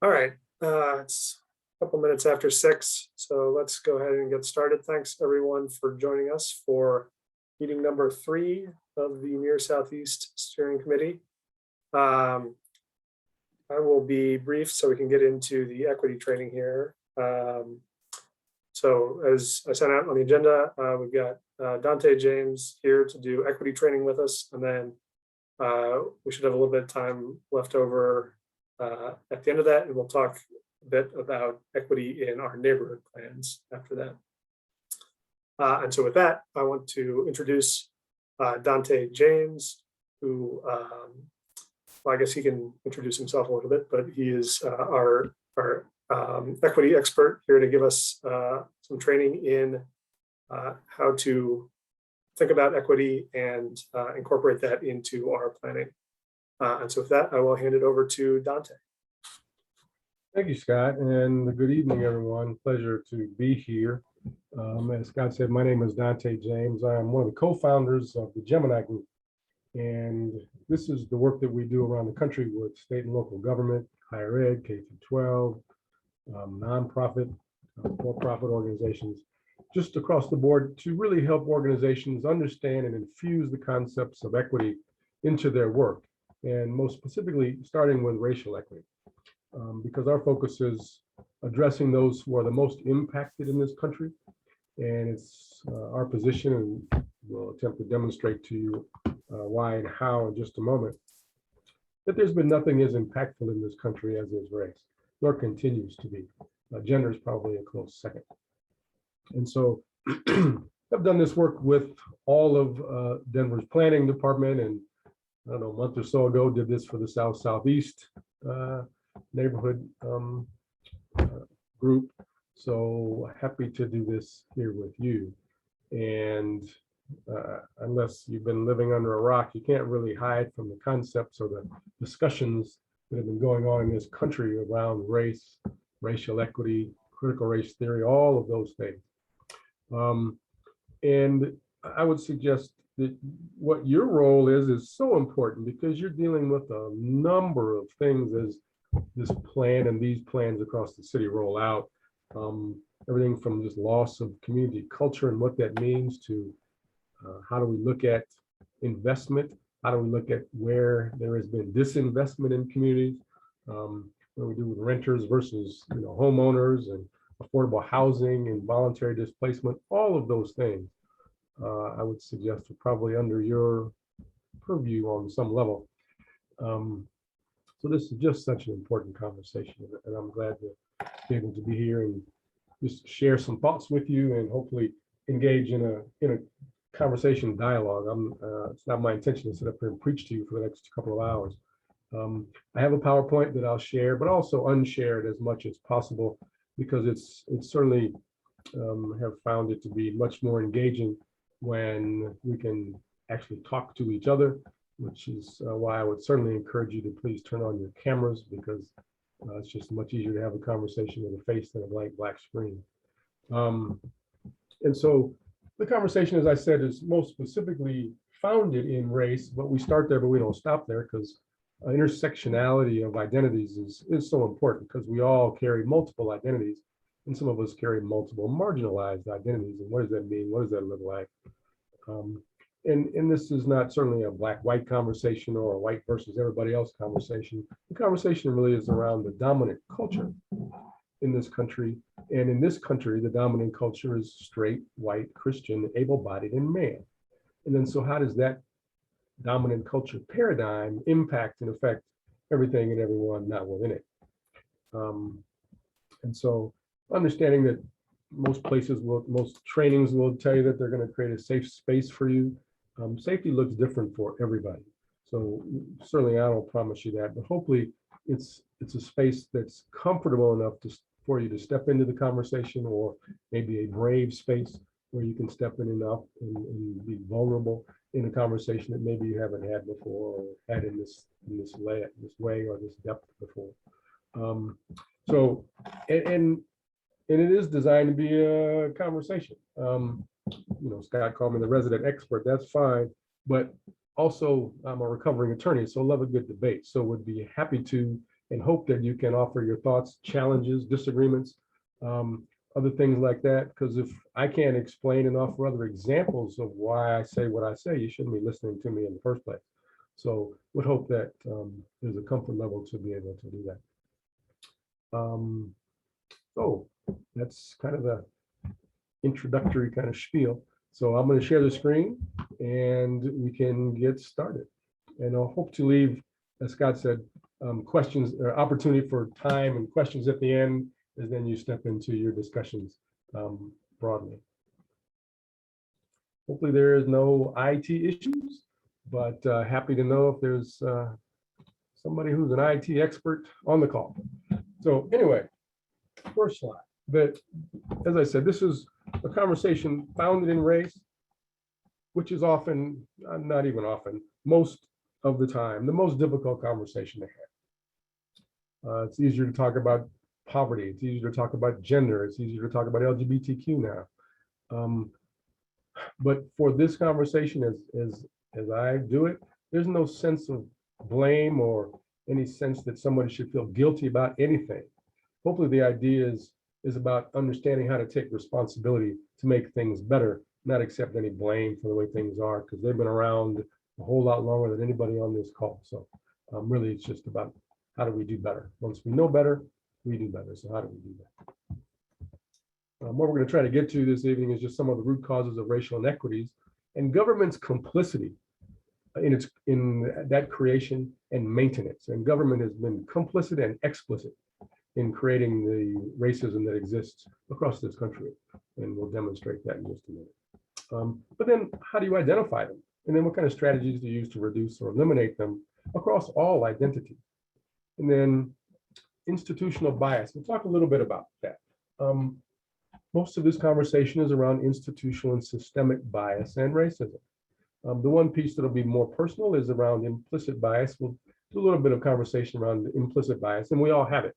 All right, it's a couple minutes after 6, so let's go ahead and get started. Thanks everyone for joining us for meeting number 3 of the Near Southeast Steering Committee. I will be brief so we can get into the equity training here. So as I sent out on the agenda, we've got Dante James here to do equity training with us, and then we should have a little bit of time left over at the end of that, and we'll talk a bit about equity in our neighborhood plans after that. And so with that, I want to introduce Dante James, who, well, I guess he can introduce himself a little bit, but he is our equity expert here to give us some training in how to think about equity and incorporate that into our planning. And so with that, I will hand it over to Dante. Thank you, Scott, and good evening, everyone. Pleasure to be here. As Scott said, my name is Dante James. I am one of the co-founders of the Gemini Group, and this is the work that we do around the country with state and local government, higher ed, K-12, nonprofit, for-profit organizations, just across the board to really help organizations understand and infuse the concepts of equity into their work, and most specifically, starting with racial equity. Because our focus is addressing those who are the most impacted in this country. And it's our position, and we'll attempt to demonstrate to you why and how in just a moment, that there's been nothing as impactful in this country as is race, nor continues to be. Gender is probably a close second. And so I've done this work with all of Denver's planning department, and I don't know, a month or so ago, did this for the Southeast neighborhood group. So happy to do this here with you. And unless you've been living under a rock, you can't really hide from the concepts or the discussions that have been going on in this country around race, racial equity, critical race theory, all of those things. And I would suggest that what your role is so important, because you're dealing with a number of things as this plan and these plans across the city roll out. Everything from just loss of community culture and what that means to how do we look at investment? How do we look at where there has been disinvestment in communities? What do we do with renters versus homeowners, and affordable housing and voluntary displacement? All of those things, I would suggest, are probably under your purview on some level. So this is just such an important conversation, and I'm glad to be able to be here and just share some thoughts with you, and hopefully engage in a conversation dialogue. It's not my intention to sit up here and preach to you for the next couple of hours. I have a PowerPoint that I'll share, but also unshare it as much as possible, because it's certainly have found it to be much more engaging when we can actually talk to each other, which is why I would certainly encourage you to please turn on your cameras, because it's just much easier to have a conversation with a face than a blank black screen. And so the conversation, as I said, is most specifically founded in race, but we start there, but we don't stop there, because intersectionality of identities is so important, because we all carry multiple identities, and some of us carry multiple marginalized identities. And what does that mean? What does that look like? And this is not certainly a black-white conversation or a white versus everybody else conversation. The conversation really is around the dominant culture in this country. And in this country, the dominant culture is straight, white, Christian, able-bodied, and man. And then so how does that dominant culture paradigm impact and affect everything and everyone not within it? And so understanding that most trainings will tell you that they're going to create a safe space for you. Safety looks different for everybody. So certainly I don't promise you that, but hopefully it's a space that's comfortable enough for you to step into the conversation, or maybe a brave space where you can step in enough and be vulnerable in a conversation that maybe you haven't had before, or had in this way or this depth before. So and it is designed to be a conversation. Scott called me the resident expert. That's fine, but also I'm a recovering attorney, so I love a good debate. So would be happy to and hope that you can offer your thoughts, challenges, disagreements, other things like that. Because if I can't explain and offer other examples of why I say what I say, you shouldn't be listening to me in the first place. So would hope that there's a comfort level to be able to do that. So that's kind of the introductory kind of spiel. So I'm going to share the screen and we can get started. And I'll hope to leave, as Scott said, questions or opportunity for time and questions at the end, as then you step into your discussions broadly. Hopefully there is no IT issues, but happy to know if there's somebody who's an IT expert on the call. So anyway, first slide. But as I said, this is a conversation founded in race, which is often, not even often, most of the time, the most difficult conversation to have. It's easier to talk about poverty. It's easier to talk about gender. It's easier to talk about LGBTQ now. But for this conversation, as I do it, there's no sense of blame or any sense that somebody should feel guilty about anything. Hopefully the idea is about understanding how to take responsibility to make things better, not accept any blame for the way things are, because they've been around a whole lot longer than anybody on this call. So really it's just about how do we do better? Once we know better, we do better. So how do we do that? What we're going to try to get to this evening is just some of the root causes of racial inequities and government's complicity in that creation and maintenance. And government has been complicit and explicit in creating the racism that exists across this country. And we'll demonstrate that in just a minute. But then how do you identify them? And then what kind of strategies do you use to reduce or eliminate them across all identities? And then institutional bias. We'll talk a little bit about that. Most of this conversation is around institutional and systemic bias and racism. The one piece that'll be more personal is around implicit bias. We'll do a little bit of conversation around the implicit bias, and we all have it.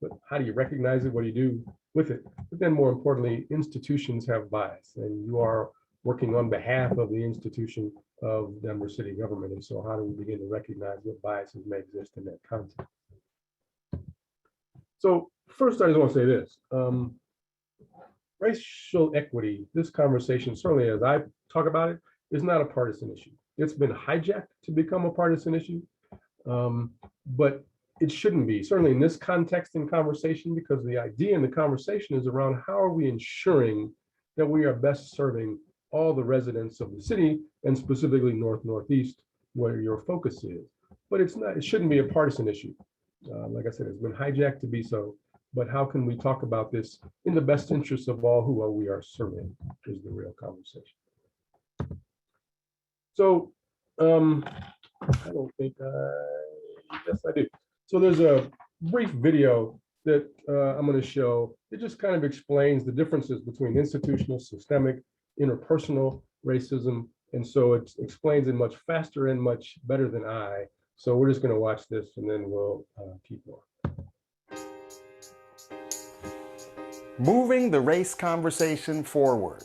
But how do you recognize it? What do you do with it? But then more importantly, institutions have bias, and you are working on behalf of the institution of Denver city government. And so how do we begin to recognize what biases may exist in that context? So first, I just want to say this. Racial equity, this conversation, certainly as I talk about it, is not a partisan issue. It's been hijacked to become a partisan issue, but it shouldn't be, certainly in this context and conversation, because the idea in the conversation is around how are we ensuring that we are best serving all the residents of the city, and specifically Northeast, where your focus is. But it's not, it shouldn't be a partisan issue. Like I said, it's been hijacked to be so. But how can we talk about this in the best interest of all who we are serving is the real conversation. So I don't think yes, I do. So there's a brief video that I'm going to show. It just kind of explains the differences between institutional, systemic, interpersonal racism. And so it explains it much faster and much better than I. So we're just going to watch this and then we'll keep going. Moving the race conversation forward.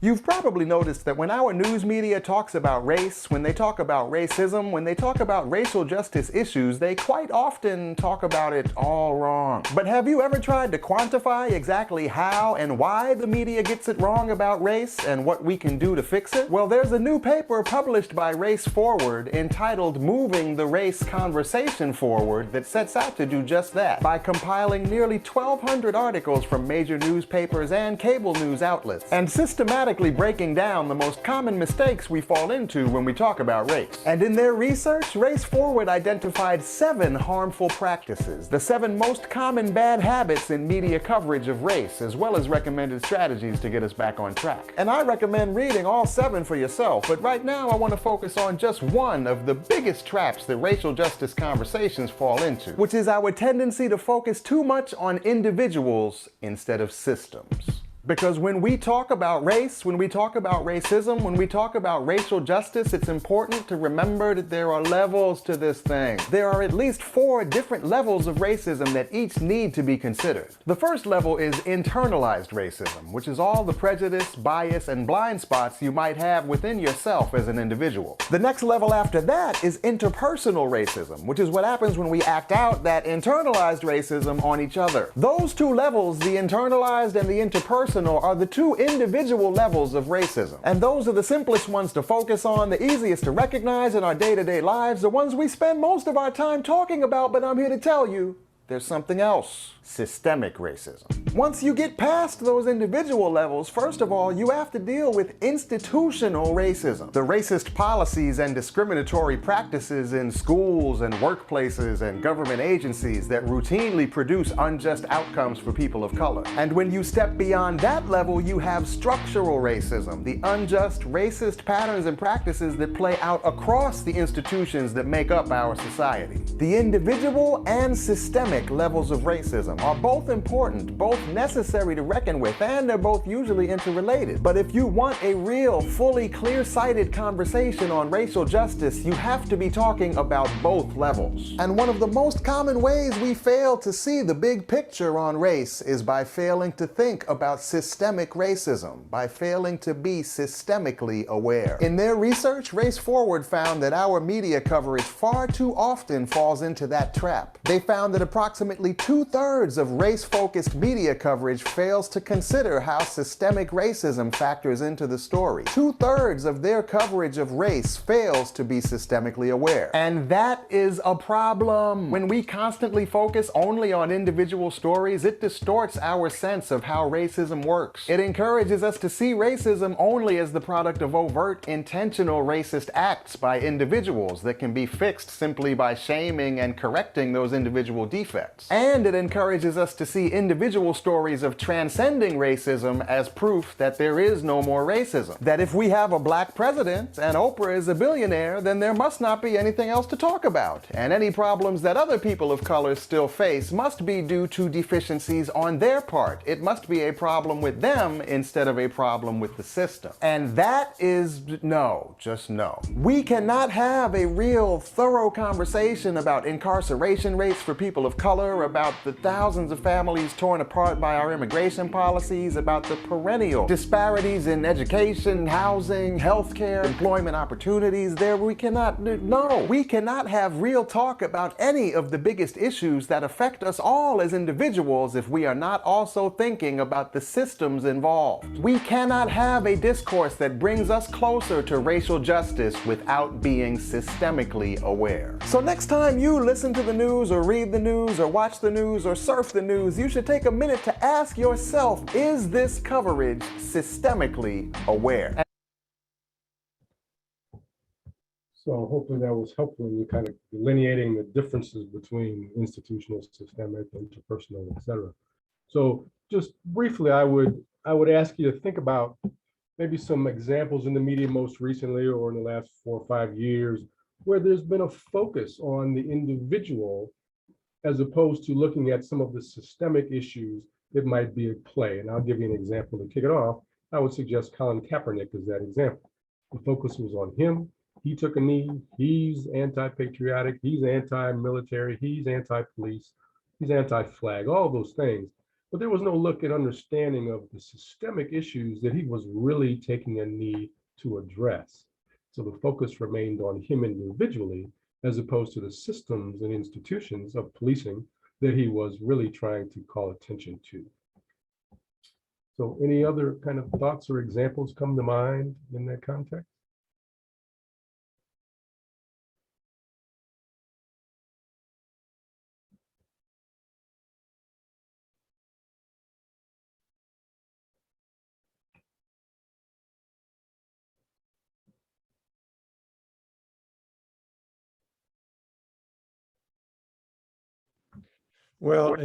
You've probably noticed that when our news media talks about race, when they talk about racism, when they talk about racial justice issues, they quite often talk about it all wrong. But have you ever tried to quantify exactly how and why the media gets it wrong about race and what we can do to fix it? Well, there's a new paper published by Race Forward entitled Moving the Race Conversation Forward that sets out to do just that by compiling nearly 1,200 articles from major newspapers and cable news outlets and systematically breaking down the most common mistakes we fall into when we talk about race. And in their research, Race Forward identified 7 harmful practices, the 7 most common bad habits in media coverage of race, as well as recommended strategies to get us back on track. And I recommend reading all 7 for yourself, but right now I want to focus on just one of the biggest traps that racial justice conversations fall into, which is our tendency to focus too much on individuals instead of systems. Because when we talk about race, when we talk about racism, when we talk about racial justice, it's important to remember that there are levels to this thing. There are at least 4 different levels of racism that each need to be considered. The first level is internalized racism, which is all the prejudice, bias, and blind spots you might have within yourself as an individual. The next level after that is interpersonal racism, which is what happens when we act out that internalized racism on each other. Those 2 levels, the internalized and the interpersonal, are the 2 individual levels of racism. And those are the simplest ones to focus on, the easiest to recognize in our day-to-day lives, the ones we spend most of our time talking about, but I'm here to tell you, there's something else. Systemic racism. Once you get past those individual levels, first of all, you have to deal with institutional racism. The racist policies and discriminatory practices in schools and workplaces and government agencies that routinely produce unjust outcomes for people of color. And when you step beyond that level, you have structural racism, the unjust racist patterns and practices that play out across the institutions that make up our society. The individual and systemic levels of racism are both important, both necessary to reckon with, and they're both usually interrelated. But if you want a real, fully clear-sighted conversation on racial justice, you have to be talking about both levels. And one of the most common ways we fail to see the big picture on race is by failing to think about systemic racism, by failing to be systemically aware. In their research, Race Forward found that our media coverage far too often falls into that trap. They found that approximately 2/3 of race-focused media coverage fails to consider how systemic racism factors into the story. 2/3 of their coverage of race fails to be systemically aware. And that is a problem. When we constantly focus only on individual stories, it distorts our sense of how racism works. It encourages us to see racism only as the product of overt, intentional racist acts by individuals that can be fixed simply by shaming and correcting those individual defects. And it encourages us to see individual stories of transcending racism as proof that there is no more racism. That if we have a black president and Oprah is a billionaire, then there must not be anything else to talk about. And any problems that other people of color still face must be due to deficiencies on their part. It must be a problem with them instead of a problem with the system. And that is no, just no. We cannot have a real, thorough conversation about incarceration rates for people of color, about the thousands of families torn apart by our immigration policies, about the perennial disparities in education, housing, healthcare, employment opportunities. We cannot have real talk about any of the biggest issues that affect us all as individuals if we are not also thinking about the systems involved. We cannot have a discourse that brings us closer to racial justice without being systemically aware. So next time you listen to the news or read the news or watch the news or surf the news, you should take a minute to ask yourself, is this coverage systemically aware? So hopefully that was helpful in kind of delineating the differences between institutional, systemic, interpersonal, et cetera. So just briefly, I would ask you to think about maybe some examples in the media most recently or in the last 4 or 5 years where there's been a focus on the individual as opposed to looking at some of the systemic issues that might be at play. And I'll give you an example to kick it off. I would suggest Colin Kaepernick as that example. The focus was on him. He took a knee. He's anti-patriotic. He's anti-military. He's anti-police. He's anti-flag, all those things. But there was no look at understanding of the systemic issues that he was really taking a knee to address. So the focus remained on him individually, as opposed to the systems and institutions of policing that he was really trying to call attention to. So any other kind of thoughts or examples come to mind in that context? Well,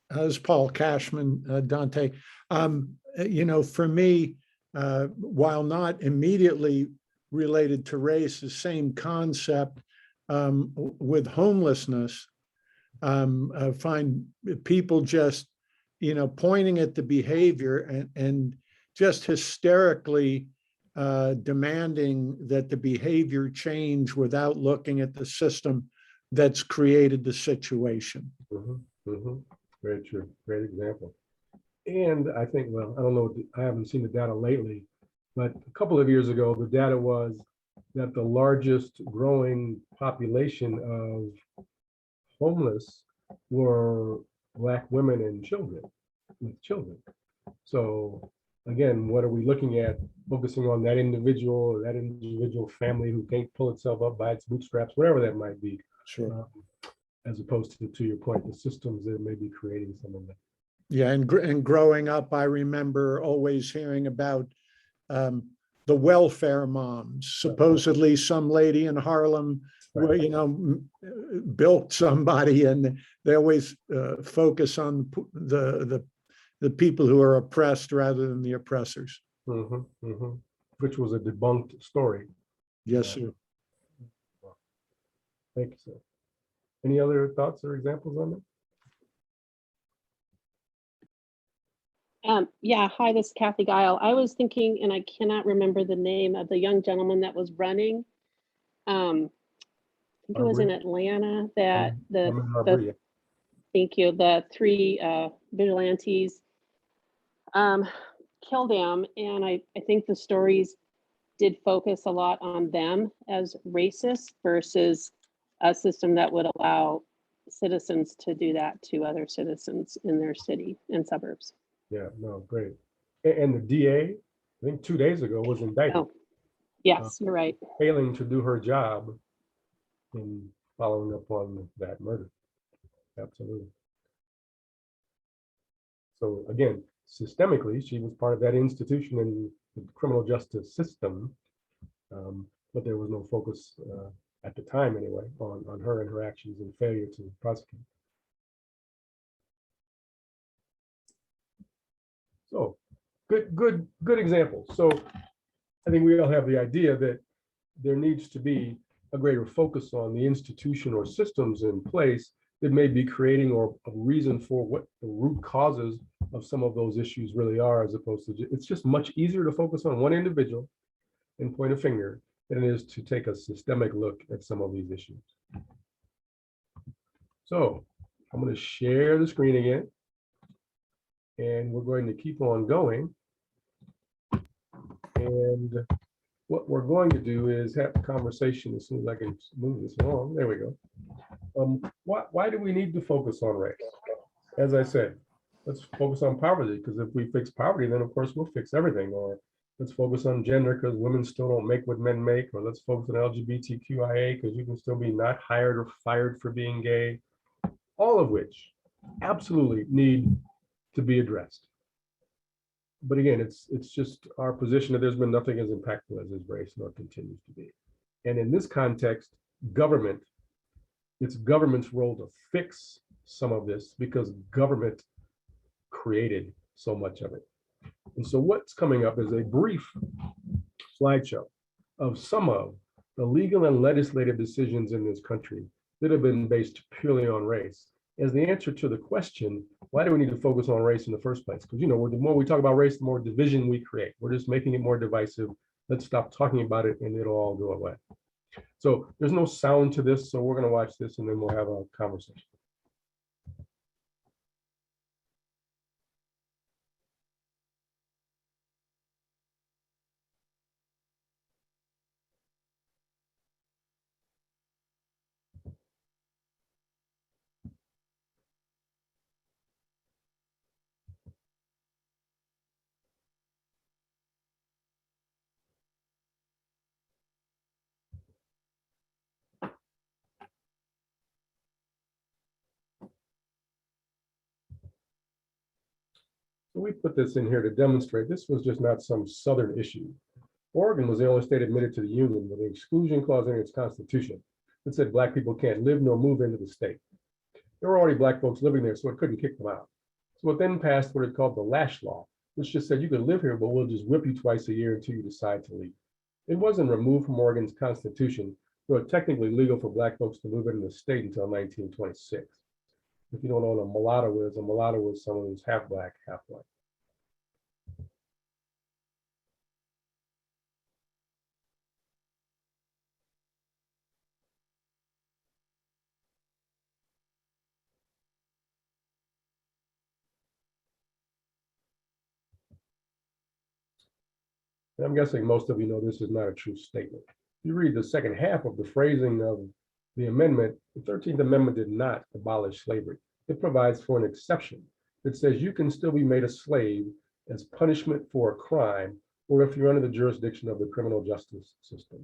as Paul Cashman, Dante, for me, while not immediately related to race, the same concept with homelessness, I find people just pointing at the behavior and just hysterically demanding that the behavior change without looking at the system that's created the situation. Very true. Great example. And I think, well, I don't know, I haven't seen the data lately, but a couple of years ago, the data was that the largest growing population of homeless were Black women and children, with children. So again, what are we looking at? Focusing on that individual or that individual family who can't pull itself up by its bootstraps, whatever that might be. Sure. As opposed to your point, the systems that may be creating some of that. Yeah, and growing up, I remember always hearing about the welfare moms. Supposedly, some lady in Harlem, where, bilked somebody, and they always focus on the people who are oppressed rather than the oppressors. Which was a debunked story. Yes, sir. Thank you, sir. Any other thoughts or examples on that? Yeah, hi, this is Kathy Guile. I was thinking, and I cannot remember the name of the young gentleman that was running. I think it was in Atlanta that thank you, the three vigilantes killed him. And I think the stories did focus a lot on them as racist versus a system that would allow citizens to do that to other citizens in their city and suburbs. Yeah, no, great. And the DA, I think 2 days ago, was indicted. Oh, yes, you're right. Failing to do her job in following up on that murder. Absolutely. So again, systemically, she was part of that institution in the criminal justice system, but there was no focus at the time anyway on her and her actions and failure to prosecute. So good example. So I think we all have the idea that there needs to be a greater focus on the institution or systems in place that may be creating or a reason for what the root causes of some of those issues really are, as opposed to, it's just much easier to focus on one individual and point a finger than it is to take a systemic look at some of these issues. So I'm going to share the screen again, and we're going to keep on going. And what we're going to do is have a conversation as soon as I can move this along. There we go. Why do we need to focus on race? As I said, let's focus on poverty, because if we fix poverty, then of course we'll fix everything. Or let's focus on gender because women still don't make what men make. Or let's focus on LGBTQIA because you can still be not hired or fired for being gay. All of which absolutely need to be addressed. But again, it's just our position that there's been nothing as impactful as is race, nor continues to be. And in this context, it's government's role to fix some of this because government created so much of it. And so what's coming up is a brief slideshow of some of the legal and legislative decisions in this country that have been based purely on race, as the answer to the question, why do we need to focus on race in the first place? Because, the more we talk about race, the more division we create. We're just making it more divisive. Let's stop talking about it and it'll all go away. So there's no sound to this, so we're going to watch this and then we'll have a conversation. We put this in here to demonstrate this was just not some Southern issue. Oregon was the only state admitted to the Union with an exclusion clause in its constitution that said Black people can't live nor move into the state. There were already Black folks living there, so it couldn't kick them out. So it then passed what it called the Lash Law, which just said you can live here, but we'll just whip you twice a year until you decide to leave. It wasn't removed from Oregon's constitution, though it's technically legal for Black folks to move into the state until 1926. If you don't know what a mulatto is someone who's half black, half white. And I'm guessing most of you know this is not a true statement. If you read the second half of the phrasing of the amendment, the 13th Amendment did not abolish slavery. It provides for an exception that says you can still be made a slave as punishment for a crime, or if you're under the jurisdiction of the criminal justice system.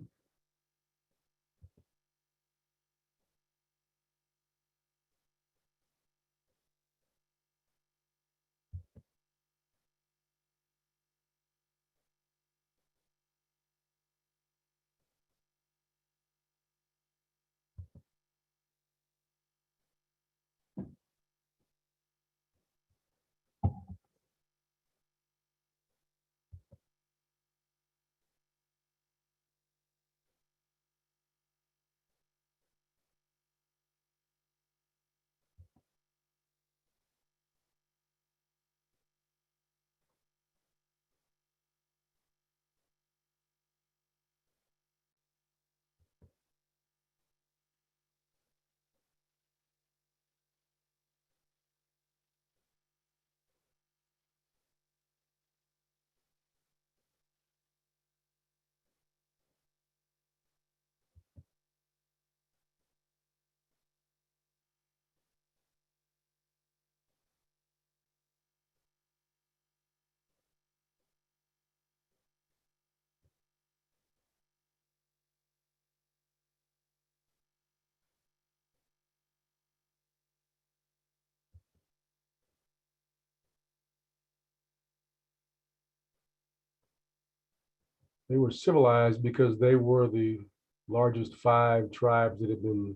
They were civilized because they were the largest 5 tribes that had been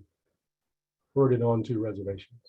herded onto reservations.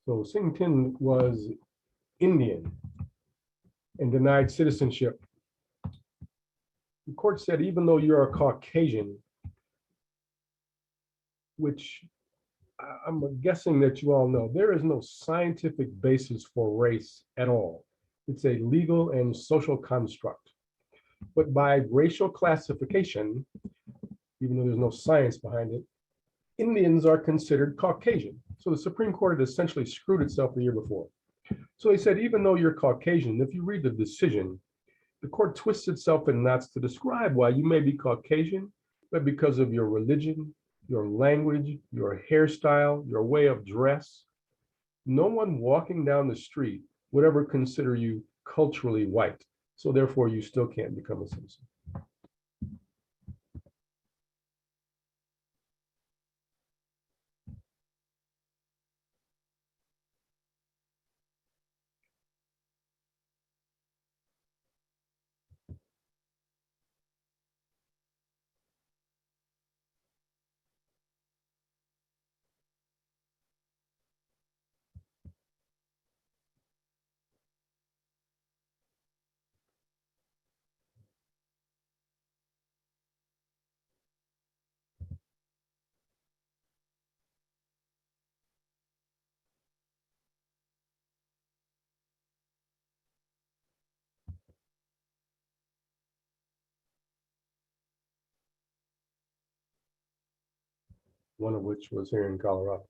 So Sing Tin was Indian and denied citizenship. The court said, even though you're a Caucasian, which I'm guessing that you all know, there is no scientific basis for race at all. It's a legal and social construct. But by racial classification, even though there's no science behind it, Indians are considered Caucasian. So the Supreme Court had essentially screwed itself the year before. So they said, even though you're Caucasian, if you read the decision, the court twists itself in knots to describe why you may be Caucasian, but because of your religion, your language, your hairstyle, your way of dress, no one walking down the street would ever consider you culturally white. So therefore, you still can't become a citizen. One of which was here in Colorado.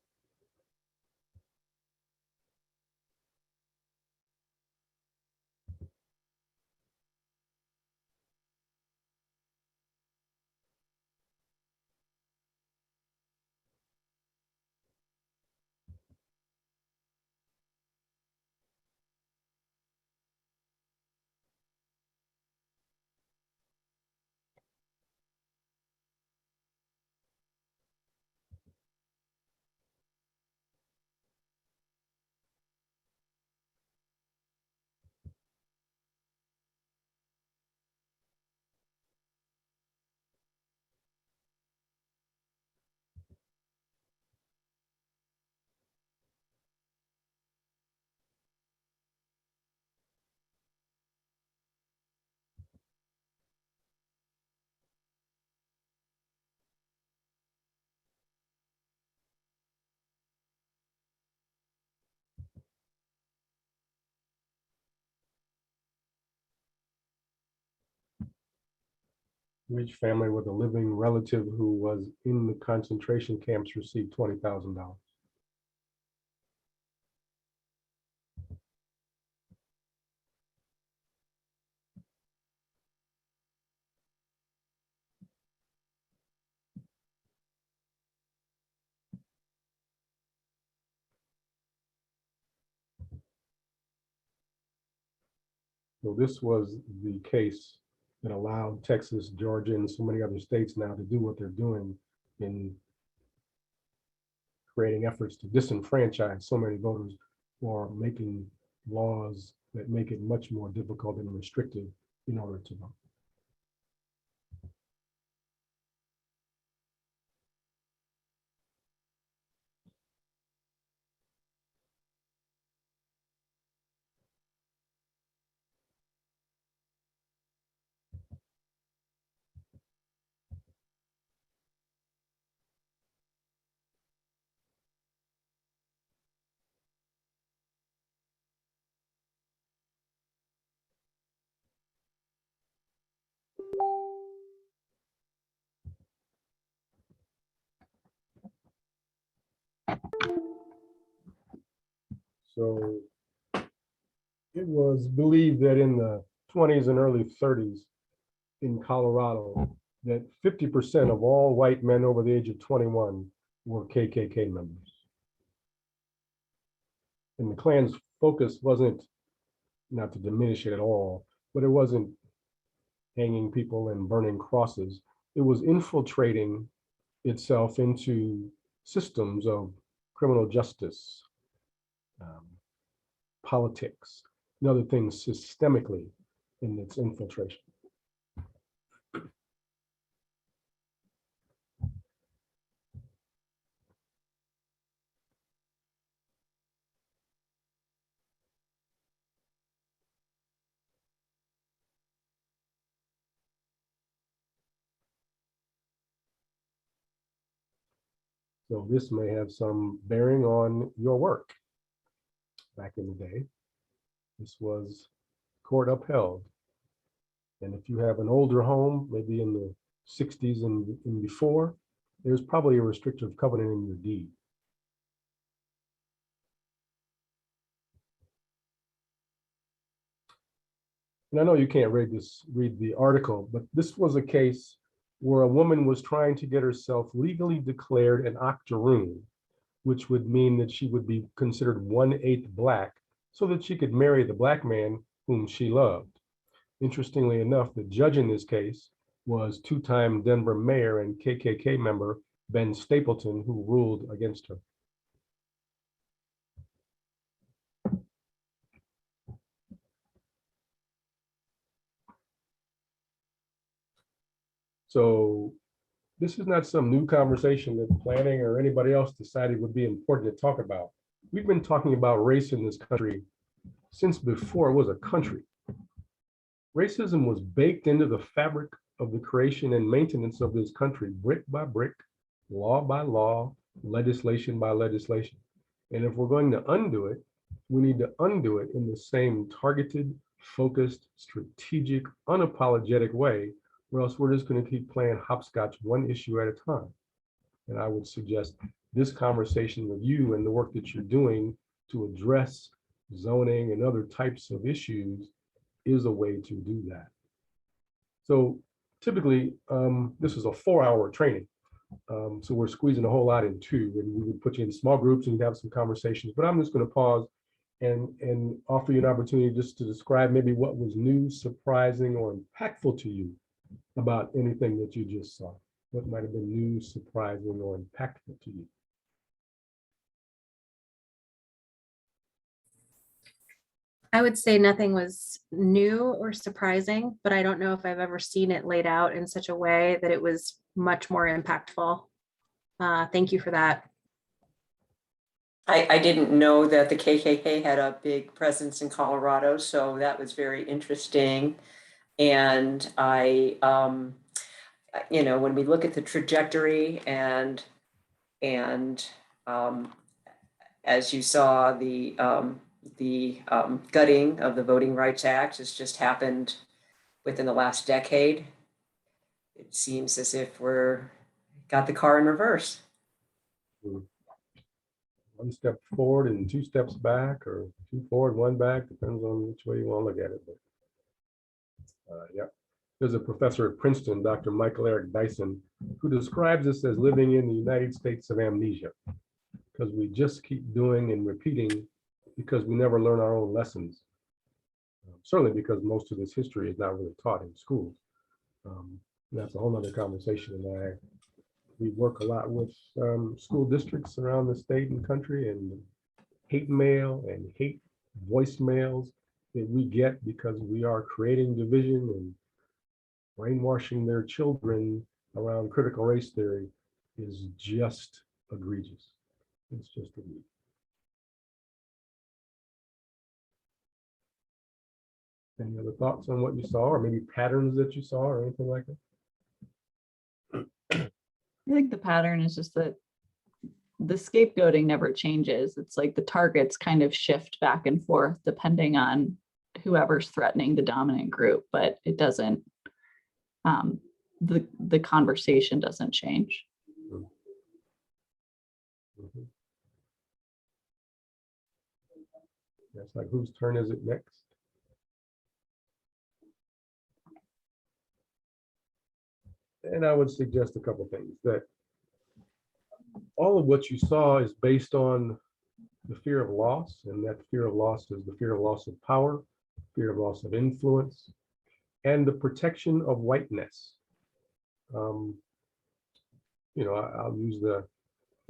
Which family with a living relative who was in the concentration camps received $20,000? So this was the case that allowed Texas, Georgia, and so many other states now to do what they're doing in creating efforts to disenfranchise so many voters, or making laws that make it much more difficult and restrictive in order to vote. So it was believed that in the 20s and early 30s in Colorado, that 50% of all white men over the age of 21 were KKK members. And the Klan's focus wasn't, not to diminish it at all, but it wasn't hanging people and burning crosses. It was infiltrating itself into systems of criminal justice, politics, and other things systemically in its infiltration. So this may have some bearing on your work. Back in the day, this was court upheld. And if you have an older home, maybe in the 60s and before, there's probably a restrictive covenant in your deed. And I know you can't read the article, but this was a case where a woman was trying to get herself legally declared an octoroon, which would mean that she would be considered 1/8 Black, so that she could marry the Black man whom she loved. Interestingly enough, the judge in this case was two-time Denver mayor and KKK member Ben Stapleton, who ruled against her. So this is not some new conversation that planning or anybody else decided would be important to talk about. We've been talking about race in this country since before it was a country. Racism was baked into the fabric of the creation and maintenance of this country, brick by brick, law by law, legislation by legislation. And if we're going to undo it, we need to undo it in the same targeted, focused, strategic, unapologetic way, or else we're just going to keep playing hopscotch one issue at a time. And I would suggest this conversation with you and the work that you're doing to address zoning and other types of issues is a way to do that. So typically, this is a 4-hour training. So we're squeezing a whole lot in 2, and we would put you in small groups and have some conversations. But I'm just going to pause and offer you an opportunity just to describe maybe what was new, surprising, or impactful to you about anything that you just saw. What might have been new, surprising, or impactful to you? I would say nothing was new or surprising, but I don't know if I've ever seen it laid out in such a way that it was much more impactful. Thank you for that. I didn't know that the KKK had a big presence in Colorado, so that was very interesting. And you know, when we look at the trajectory and as you saw, the gutting of the Voting Rights Act has just happened within the last decade. it seems as if we're got the car in reverse. One step forward and 2 steps back, or 2 forward, 1 back, depends on which way you want to look at it. But, yeah. There's a professor at Princeton, Dr. Michael Eric Dyson, who describes us as living in the United States of amnesia, because we just keep doing and repeating because we never learn our own lessons. Certainly because most of this history is not really taught in schools. That's a whole nother conversation. And we work a lot with school districts around the state and country, and hate mail and hate voicemails that we get because we are creating division and brainwashing their children around critical race theory is just egregious. It's just egregious. Any other thoughts on what you saw, or maybe patterns that you saw, or anything like that? I think the pattern is just that the scapegoating never changes. It's like the targets kind of shift back and forth depending on whoever's threatening the dominant group, but it doesn't, the conversation doesn't change. Mm-hmm. That's like, whose turn is it next? And I would suggest a couple things, that all of what you saw is based on the fear of loss, and that fear of loss is the fear of loss of power, fear of loss of influence, and the protection of whiteness. You know, I'll use the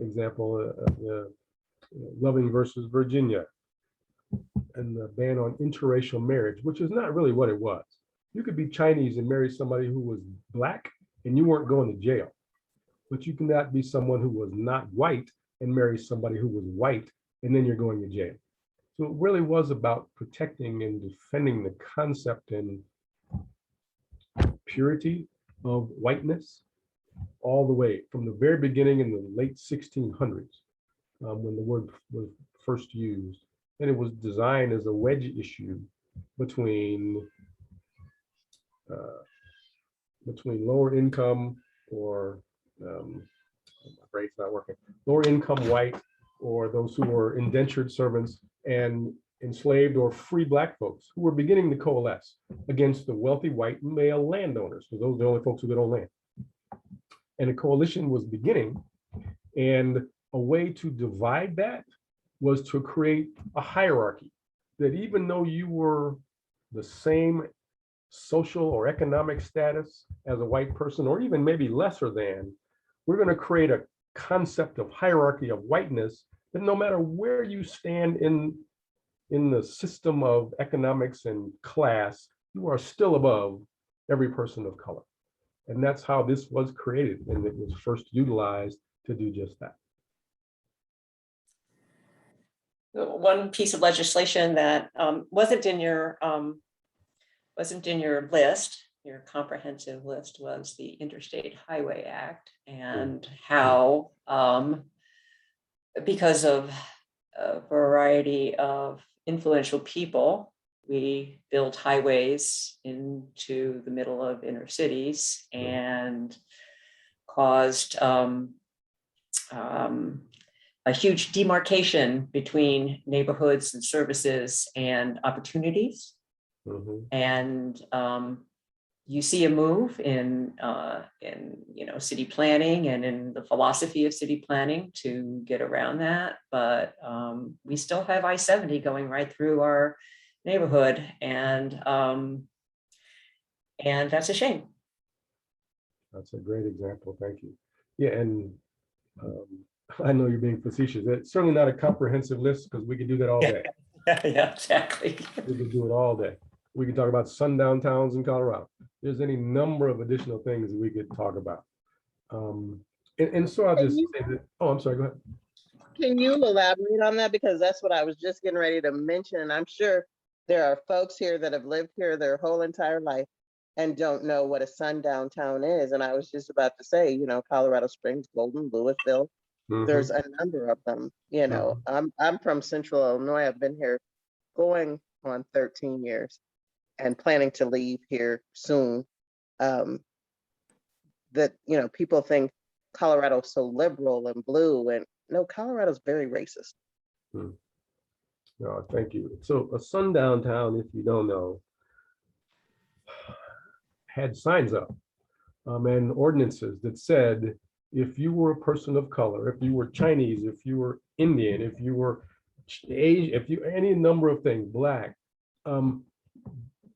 example of the Loving versus Virginia and the ban on interracial marriage, which is not really what it was. You could be Chinese and marry somebody who was Black and you weren't going to jail, but you cannot be someone who was not white and marry somebody who was white and then you're going to jail. So it really was about protecting and defending the concept and purity of whiteness all the way from the very beginning in the late 1600s, when the word was first used. And it was designed as a wedge issue between lower income, or my brain's not working, lower income white, or those who were indentured servants, and enslaved or free Black folks who were beginning to coalesce against the wealthy white male landowners, because those are the only folks who could own land. And a coalition was beginning, and a way to divide that was to create a hierarchy, that even though you were the same social or economic status as a white person, or even maybe lesser than, we're going to create a concept of hierarchy of whiteness that no matter where you stand in the system of economics and class, you are still above every person of color. And that's how this was created, and it was first utilized to do just that. One piece of legislation that wasn't in your list, your comprehensive list, was the Interstate Highway Act, and how because of a variety of influential people, we built highways into the middle of inner cities and caused a huge demarcation between neighborhoods and services and opportunities. Mm-hmm. And you see a move in city planning and in the philosophy of city planning to get around that, but we still have I-70 going right through our neighborhood, and that's a shame. That's a great example. Thank you. Yeah, and I know you're being facetious. It's certainly not a comprehensive list, because we could do that all day. Yeah, exactly. We could do it all day. We could talk about sundown towns in Colorado. There's any number of additional things that we could talk about. And so I'll just say that, oh, I'm sorry, go ahead. Can you elaborate on that? Because that's what I was just getting ready to mention. And I'm sure there are folks here that have lived here their whole entire life and don't know what a sundown town is. And I was just about to say, you know, Colorado Springs, Golden, Louisville, there's a number of them. You know, I'm from Central Illinois. I've been here going on 13 years and planning to leave here soon. that, people think Colorado's so liberal and blue, and no, Colorado's very racist. No, thank you. So a sundown town, if you don't know, had signs up and ordinances that said, if you were a person of color, if you were Chinese, if you were Indian, if you were Asian, if you any number of things, Black,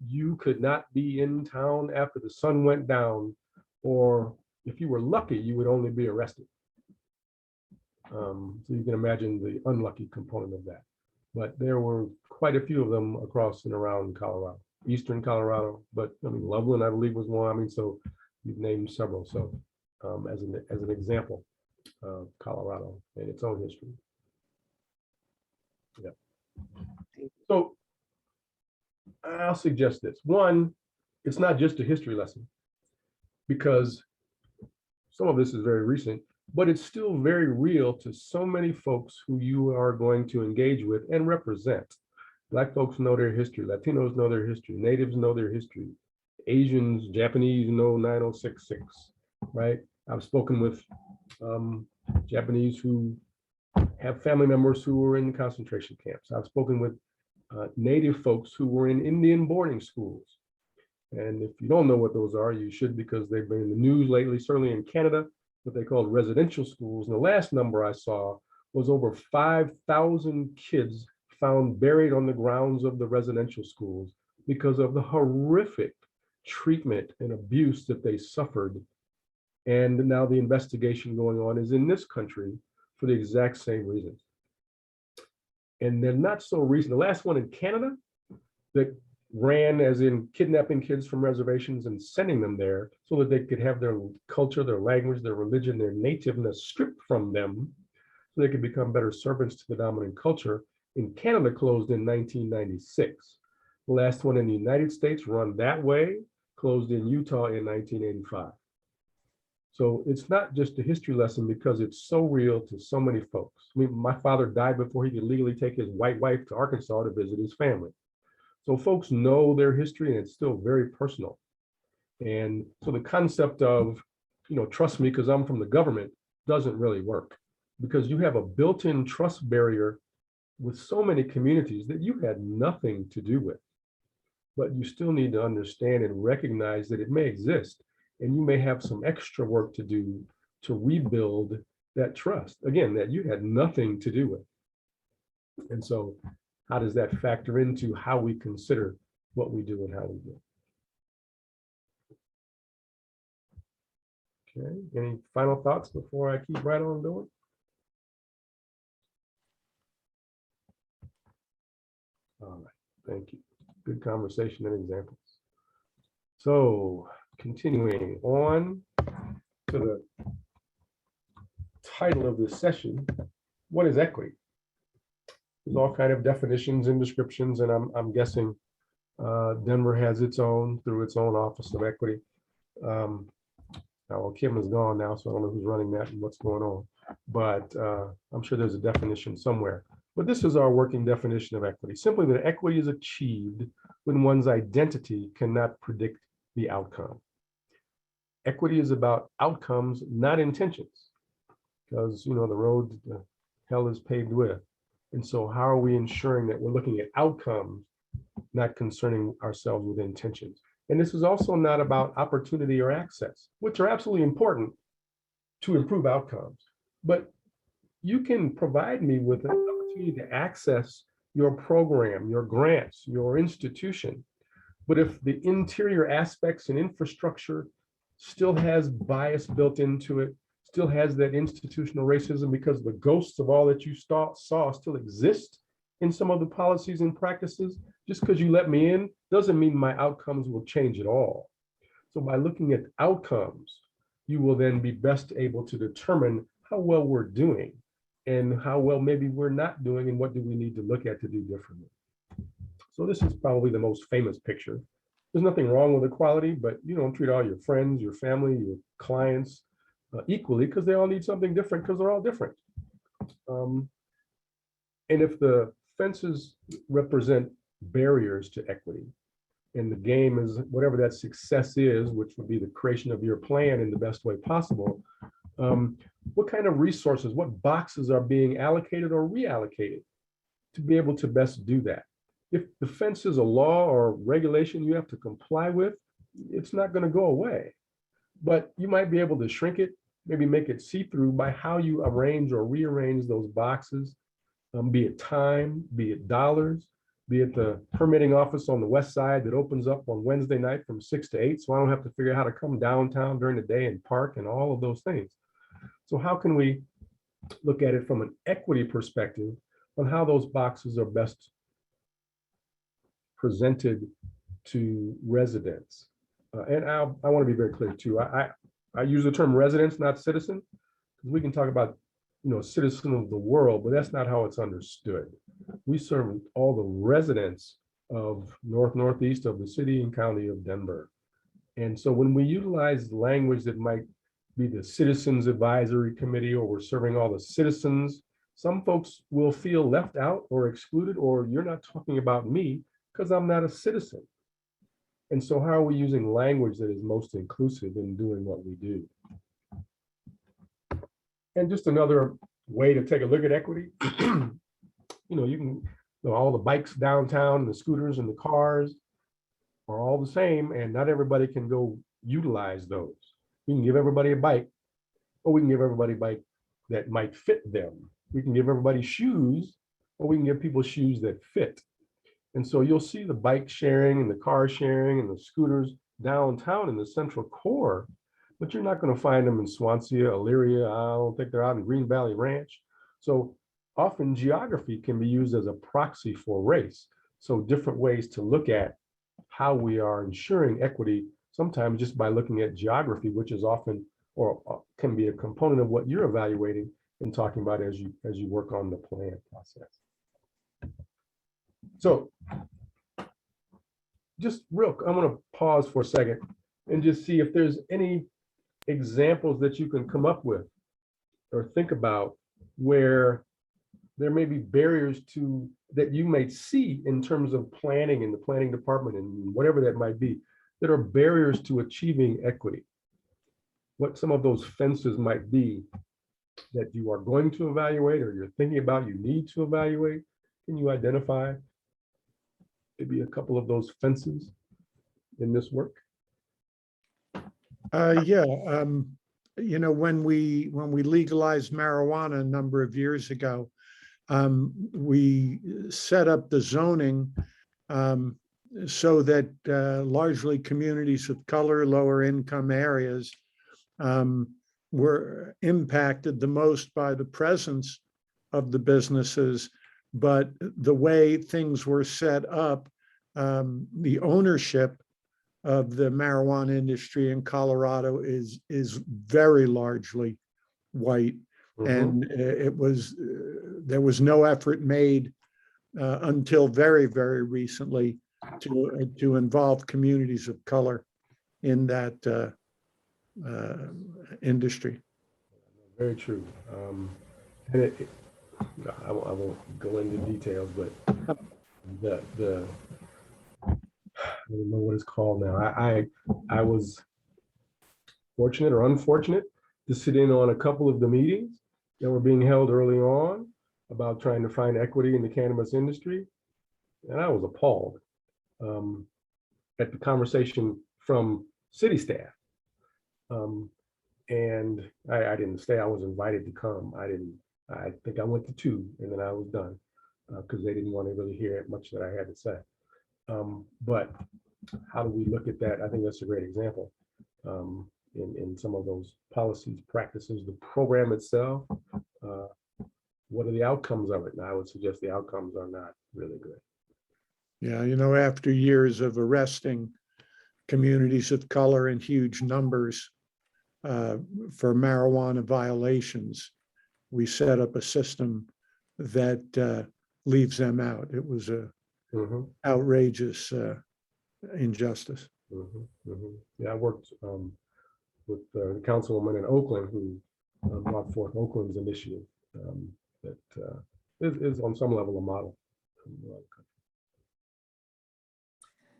you could not be in town after the sun went down, or if you were lucky, you would only be arrested. So you can imagine the unlucky component of that. But there were quite a few of them across and around Colorado, eastern Colorado. But I mean, Loveland, I believe, was one. I mean, so you've named several. So as an example of Colorado and its own history. Yeah. So I'll suggest this. One, it's not just a history lesson, because some of this is very recent, but it's still very real to so many folks who you are going to engage with and represent. Black folks know their history, Latinos know their history, Natives know their history, Asians, Japanese know 9066, right? I've spoken with Japanese who have family members who were in concentration camps. I've spoken with Native folks who were in Indian boarding schools. And if you don't know what those are, you should, because they've been in the news lately, certainly in Canada, what they called residential schools. And the last number I saw was over 5,000 kids found buried on the grounds of the residential schools because of the horrific treatment and abuse that they suffered. And now the investigation going on is in this country for the exact same reasons. And they're not so recent. The last one in Canada that ran as in kidnapping kids from reservations and sending them there so that they could have their culture, their language, their religion, their nativeness stripped from them so they could become better servants to the dominant culture. In Canada, closed in 1996. The last one in the United States run that way, closed in Utah in 1985. So it's not just a history lesson because it's so real to so many folks. I mean, my father died before he could legally take his white wife to Arkansas to visit his family. So folks know their history and it's still very personal. And so the concept of, trust me because I'm from the government doesn't really work, because you have a built-in trust barrier with so many communities that you had nothing to do with. But you still need to understand and recognize that it may exist, and you may have some extra work to do to rebuild that trust, again, that you had nothing to do with. And so how does that factor into how we consider what we do and how we do it? Okay, any final thoughts before I keep right on going? All right, thank you. Good conversation and examples. So continuing on to the title of this session, what is equity? There's all kind of definitions and descriptions, and I'm guessing Denver has its own through its own Office of Equity. Now, Kim is gone now, so I don't know who's running that and what's going on, but I'm sure there's a definition somewhere. But this is our working definition of equity. Simply that equity is achieved when one's identity cannot predict the outcome. Equity is about outcomes, not intentions, because the road to hell is paved with. And so how are we ensuring that we're looking at outcomes, not concerning ourselves with intentions? And this is also not about opportunity or access, which are absolutely important to improve outcomes. But you can provide me with an opportunity to access your program, your grants, your institution. But if the interior aspects and infrastructure still has bias built into it, still has that institutional racism because the ghosts of all that you saw still exist in some of the policies and practices, just because you let me in doesn't mean my outcomes will change at all. So by looking at outcomes, you will then be best able to determine how well we're doing and how well maybe we're not doing and what do we need to look at to do differently. So this is probably the most famous picture. There's nothing wrong with equality, but you don't treat all your friends, your family, your clients equally because they all need something different because they're all different. And if the fences represent barriers to equity, And the game is whatever that success is, which would be the creation of your plan in the best way possible. What kind of resources, what boxes are being allocated or reallocated to be able to best do that? If the fence is a law or regulation you have to comply with, it's not going to go away. But you might be able to shrink it, maybe make it see-through by how you arrange or rearrange those boxes, be it time, be it dollars, be it the permitting office on the west side that opens up on Wednesday night from 6 to 8. So I don't have to figure out how to come downtown during the day and park and all of those things. So how can we look at it from an equity perspective on how those boxes are best presented to residents? And I want to be very clear too. I use the term residents, not citizen, because we can talk about, citizen of the world, but that's not how it's understood. We serve all the residents of northeast of the city and county of Denver. And so when we utilize language that might be the Citizens Advisory Committee, or we're serving all the citizens, some folks will feel left out or excluded, or you're not talking about me because I'm not a citizen. And so how are we using language that is most inclusive in doing what we do? And just another way to take a look at equity, you can, all the bikes downtown, the scooters and the cars are all the same, and not everybody can go utilize those. We can give everybody a bike, or we can give everybody a bike that might fit them. We can give everybody shoes, or we can give people shoes that fit. And so you'll see the bike sharing and the car sharing and the scooters downtown in the central core, but you're not going to find them in Swansea, Elyria. I don't think they're out in Green Valley Ranch. So often geography can be used as a proxy for race. So different ways to look at how we are ensuring equity, sometimes just by looking at geography, which is often or can be a component of what you're evaluating and talking about as you work on the plan process. So just I'm going to pause for a second and just see if there's any examples that you can come up with or think about where there may be barriers to that you may see in terms of planning in the planning department and whatever that might be, that are barriers to achieving equity. What some of those fences might be that you are going to evaluate or you're thinking about you need to evaluate. Can you identify maybe a couple of those fences in this work? Yeah, when we legalized marijuana a number of years ago, we set up the zoning so that largely communities of color, lower income areas were impacted the most by the presence of the businesses. But the way things were set up, the ownership of the marijuana industry in Colorado is very largely white. And there was no effort made until very, very recently to involve communities of color in that industry. Very true. And I won't go into details, but the I don't know what it's called now. I was fortunate or unfortunate to sit in on a couple of the meetings that were being held early on about trying to find equity in the cannabis industry. And I was appalled at the conversation from city staff. And I didn't stay, I was invited to come. I think I went to 2 and then I was done because they didn't want to really hear much that I had to say. But how do we look at that? I think that's a great example in some of those policies, practices, the program itself. What are the outcomes of it? And I would suggest the outcomes are not really good. Yeah, after years of arresting communities of color in huge numbers for marijuana violations, we set up a system that leaves them out. It was a outrageous injustice. Yeah, I worked with the councilwoman in Oakland who brought forth Oakland's initiative that is on some level a model.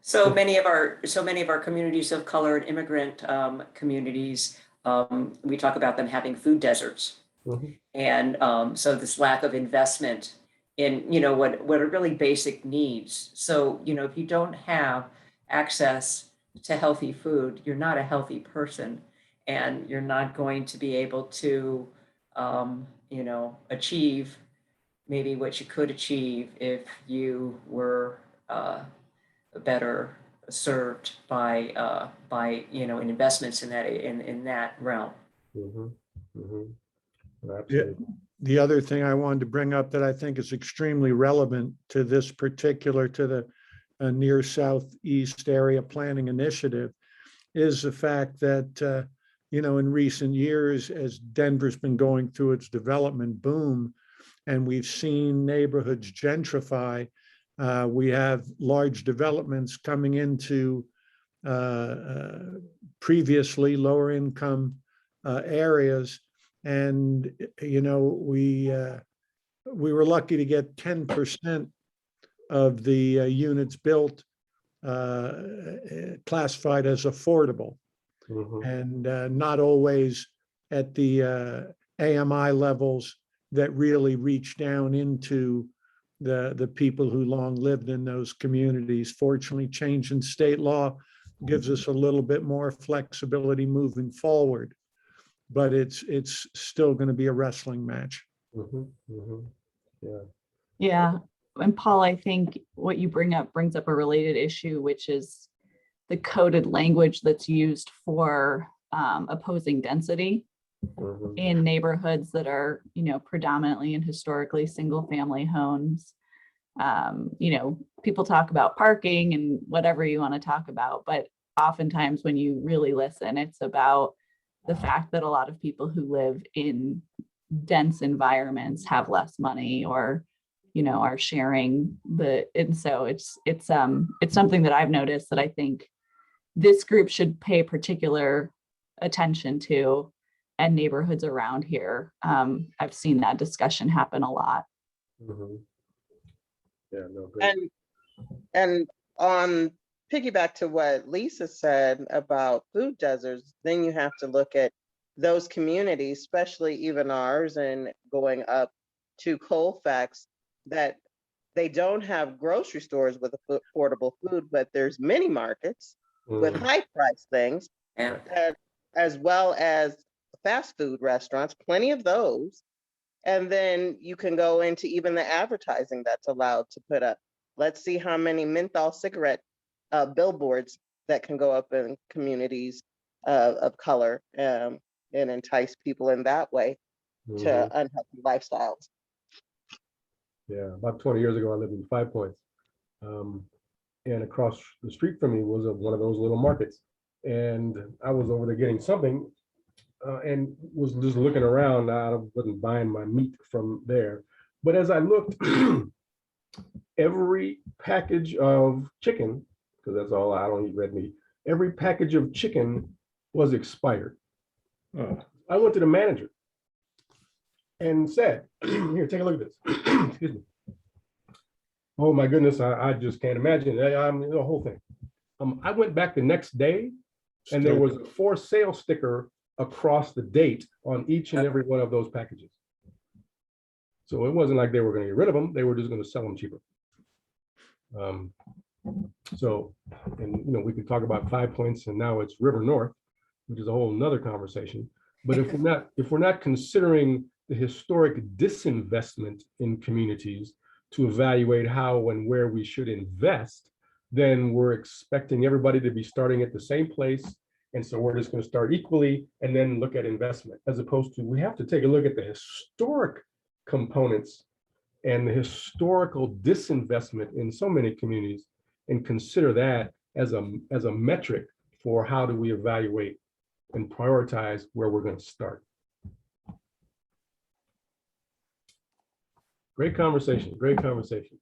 So many of our communities of color and immigrant communities, we talk about them having food deserts. Mhm. And so this lack of investment in, what are really basic needs. So, if you don't have access to healthy food, you're not a healthy person, and you're not going to be able to, achieve maybe what you could achieve if you were better served by in investments in that realm. Mhm. Mhm. Yeah. Absolutely. The other thing I wanted to bring up that I think is extremely relevant to this particular, to the near southeast area planning initiative, is the fact that, in recent years, as Denver's been going through its development boom, and we've seen neighborhoods gentrify, we have large developments coming into previously lower income areas. And, we were lucky to get 10% of the units built classified as affordable, Mhm. and not always at the AMI levels that really reach down into the people who long lived in those communities. Fortunately, change in state law gives us a little bit more flexibility moving forward, but it's still going to be a wrestling match. Mhm. Mhm. Yeah. Yeah. And Paul, I think what you bring up brings up a related issue, which is the coded language that's used for opposing density Mhm. in neighborhoods that are, predominantly and historically single family homes. People talk about parking and whatever you want to talk about, but oftentimes when you really listen, it's about the fact that a lot of people who live in dense environments have less money, or are sharing and so it's something that I've noticed that I think this group should pay particular attention to, and neighborhoods around here. I've seen that discussion happen a lot. Mhm. Yeah, no, great. And on piggyback to what Lisa said about food deserts, then you have to look at those communities, especially even ours, and going up to Colfax, that they don't have grocery stores with affordable food, but there's mini markets with Mhm. high price things, Yeah. as well as fast food restaurants, plenty of those. And then you can go into even the advertising that's allowed to put up. Let's see how many menthol cigarette billboards that can go up in communities of color, and entice people in that way to Mhm. unhealthy lifestyles. Yeah, about 20 years ago, I lived in Five Points. And across the street from me was one of those little markets. And I was over there getting something and was just looking around. I wasn't buying my meat from there. But as I looked, every package of chicken, because that's all, I don't eat red meat, every package of chicken was expired. I went to the manager and said, here, take a look at this. Excuse me. Oh my goodness, I just can't imagine. The whole thing. I went back the next day and there was a for sale sticker across the date on each and every one of those packages. So it wasn't like they were going to get rid of them. They were just going to sell them cheaper. So, and we could talk about 5 Points, and now it's River North, which is a whole nother conversation. But if we're not considering the historic disinvestment in communities to evaluate how and where we should invest, then we're expecting everybody to be starting at the same place. And so we're just going to start equally and then look at investment, as opposed to, we have to take a look at the historic components and the historical disinvestment in so many communities and consider that as a metric for how do we evaluate and prioritize where we're going to start. Great conversation, great conversation.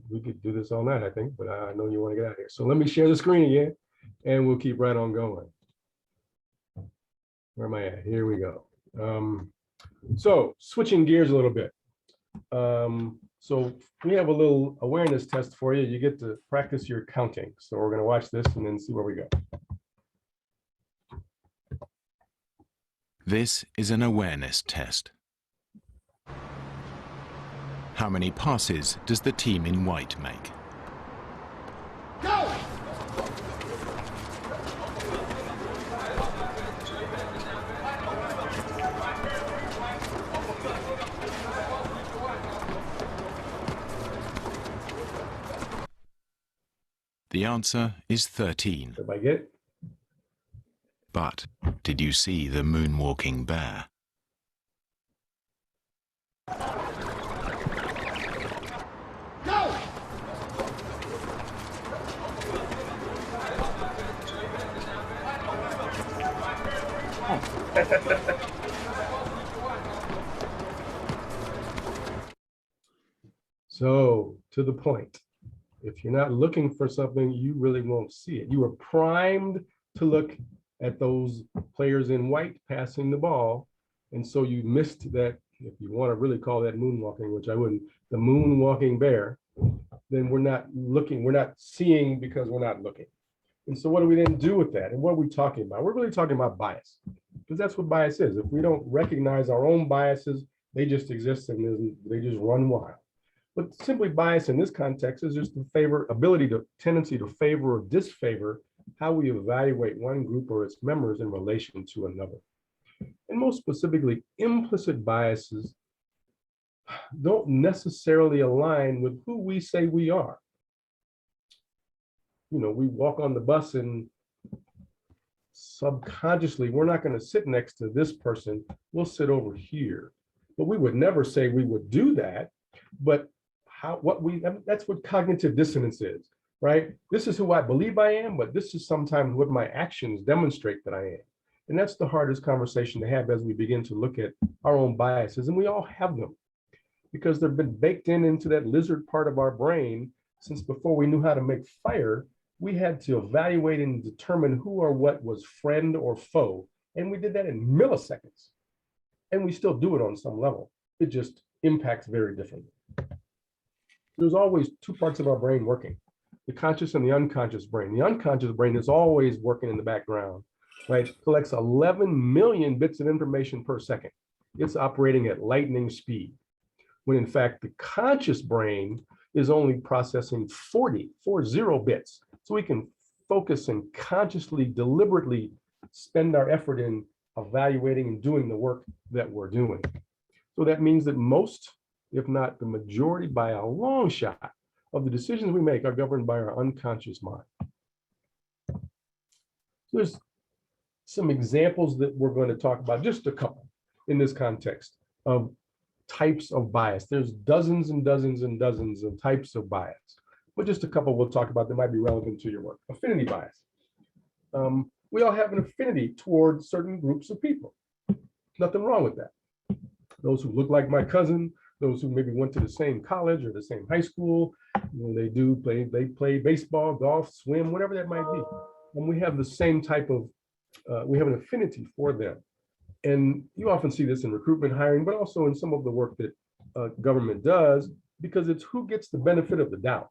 We could do this all night, I think, but I know you want to get out of here. So let me share the screen again and we'll keep right on going. Where am I at? Here we go. So switching gears a little bit. So we have a little awareness test for you. You get to practice your counting. So we're going to watch this and then see where we go. This is an awareness test. How many passes does the team in white make? Go! The answer is 13. Everybody get it? But did you see the moonwalking bear? Go! So to the point, if you're not looking for something, you really won't see it. You are primed to look at those players in white passing the ball. And so you missed that, if you want to really call that moonwalking, which I wouldn't, the moonwalking bear, then we're not looking, we're not seeing because we're not looking. And so what do we then do with that? And what are we talking about? We're really talking about bias, because that's what bias is. If we don't recognize our own biases, they just exist and they just run wild. But simply bias in this context is just the tendency to favor or disfavor how we evaluate one group or its members in relation to another. And most specifically, implicit biases don't necessarily align with who we say we are. You know, we walk on the bus and subconsciously, we're not going to sit next to this person, we'll sit over here. But we would never say we would do that. But that's what cognitive dissonance is, right? This is who I believe I am, but this is sometimes what my actions demonstrate that I am. And that's the hardest conversation to have as we begin to look at our own biases. And we all have them because they've been baked into that lizard part of our brain since before we knew how to make fire. We had to evaluate and determine who or what was friend or foe. And we did that in milliseconds. And we still do it on some level. It just impacts very differently. There's always two parts of our brain working, the conscious and the unconscious brain. The unconscious brain is always working in the background, right? It collects 11 million bits of information per second. It's operating at lightning speed, when in fact, the conscious brain is only processing 40 bits. So we can focus and consciously, deliberately spend our effort in evaluating and doing the work that we're doing. So that means that most, if not the majority by a long shot, of the decisions we make are governed by our unconscious mind. So there's some examples that we're going to talk about, just a couple in this context of types of bias. There's dozens and dozens and dozens of types of bias, but just a couple we'll talk about that might be relevant to your work. Affinity bias. We all have an affinity toward certain groups of people. Nothing wrong with that. Those who look like my cousin, those who maybe went to the same college or the same high school, they play baseball, golf, swim, whatever that might be. And we have the same type of, we have an affinity for them. And you often see this in recruitment hiring, but also in some of the work that government does, because it's who gets the benefit of the doubt,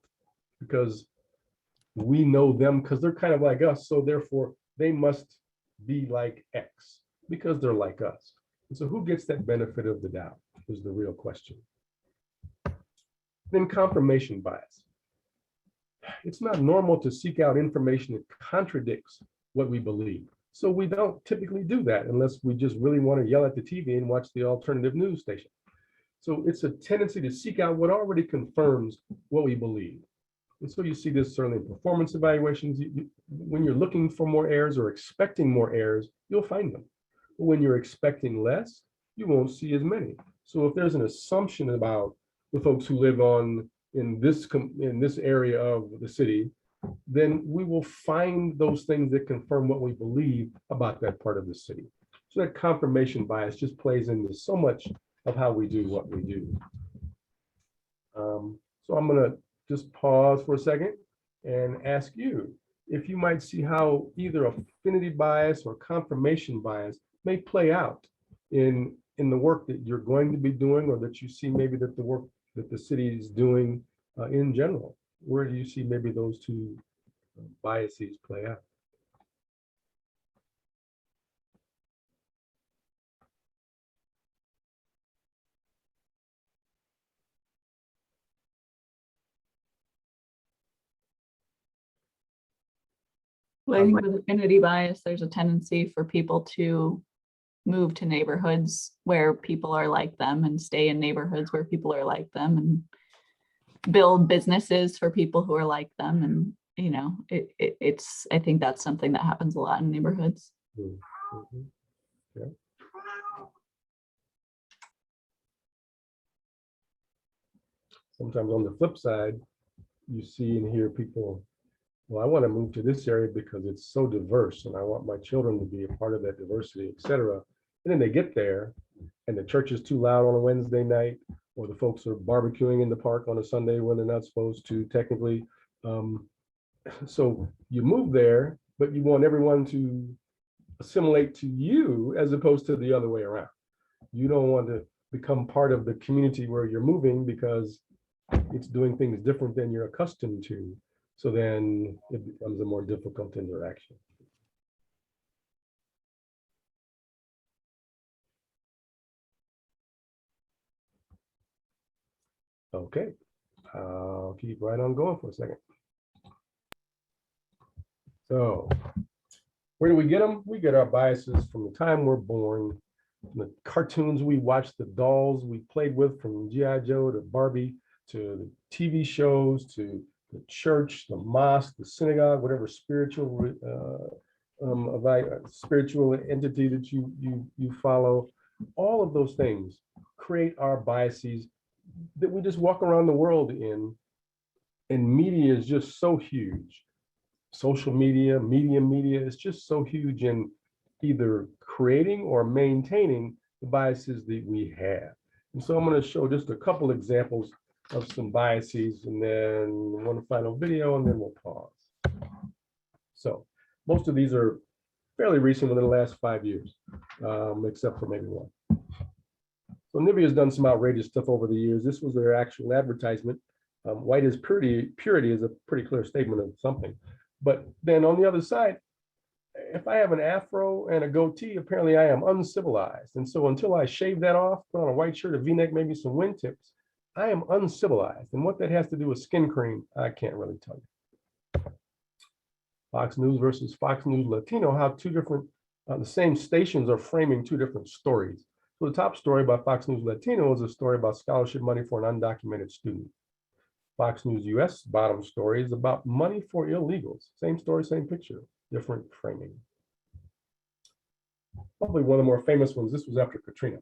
because we know them because they're kind of like us. So therefore they must be like X because they're like us. And so who gets that benefit of the doubt is the real question. Then confirmation bias. It's not normal to seek out information that contradicts what we believe. So we don't typically do that unless we just really want to yell at the TV and watch the alternative news station. So it's a tendency to seek out what already confirms what we believe. And so you see this certainly in performance evaluations. When you're looking for more errors or expecting more errors, you'll find them. But when you're expecting less, you won't see as many. So if there's an assumption about the folks who live in this area of the city, then we will find those things that confirm what we believe about that part of the city. So that confirmation bias just plays into so much of how we do what we do. So I'm going to just pause for a second and ask you if you might see how either affinity bias or confirmation bias may play out in in the work that you're going to be doing, or that you see maybe that the work that the city is doing in general? Where do you see maybe those two biases play out? Well, I think with affinity bias, there's a tendency for people to move to neighborhoods where people are like them and stay in neighborhoods where people are like them and build businesses for people who are like them. And, you know, it's, I think that's something that happens a lot in neighborhoods. Mhm. Yeah. Sometimes on the flip side, you see and hear people, well, I want to move to this area because it's so diverse and I want my children to be a part of that diversity, et cetera. And then they get there and the church is too loud on a Wednesday night, or the folks are barbecuing in the park on a Sunday when they're not supposed to technically. So you move there, but you want everyone to assimilate to you as opposed to the other way around. You don't want to become part of the community where you're moving because it's doing things different than you're accustomed to. So then it becomes a more difficult interaction. Okay, I'll keep right on going for a second. So where do we get them? We get our biases from the time we're born, from the cartoons we watched, the dolls we played with, from G.I. Joe to Barbie, to the TV shows, to the church, the mosque, the synagogue, whatever spiritual spiritual entity that you follow. All of those things create our biases that we just walk around the world in. And media is just so huge. Social media, media is just so huge in either creating or maintaining the biases that we have. And so I'm going to show just a couple examples of some biases and then one final video and then we'll pause. So most of these are fairly recent, within the last 5 years, except for maybe one. So Nivea has done some outrageous stuff over the years. This was their actual advertisement. White is purity is a pretty clear statement of something. But then on the other side, if I have an afro and a goatee, apparently I am uncivilized. And so until I shave that off, put on a white shirt, a V-neck, maybe some wingtips, I am uncivilized. And what that has to do with skin cream, I can't really tell you. Fox News versus Fox News Latino, how two different, the same stations are framing two different stories. So the top story by Fox News Latino is a story about scholarship money for an undocumented student. Fox News US bottom story is about money for illegals. Same story, same picture, different framing. Probably one of the more famous ones, this was after Katrina.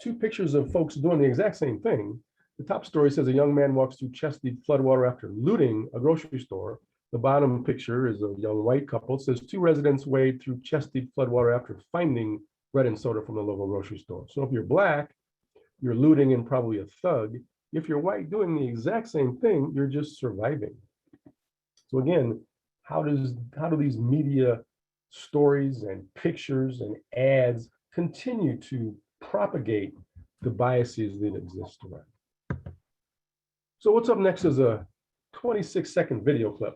Two pictures of folks doing the exact same thing. The top story says a young man walks through chest-deep floodwater after looting a grocery store. The bottom picture is a young white couple. It says two residents wade through chest-deep floodwater after finding bread and soda from the local grocery store. So if you're Black, you're looting and probably a thug. If you're white doing the exact same thing, you're just surviving. So again, how do these media stories and pictures and ads continue to propagate the biases that exist around? So what's up next is a 26-second video clip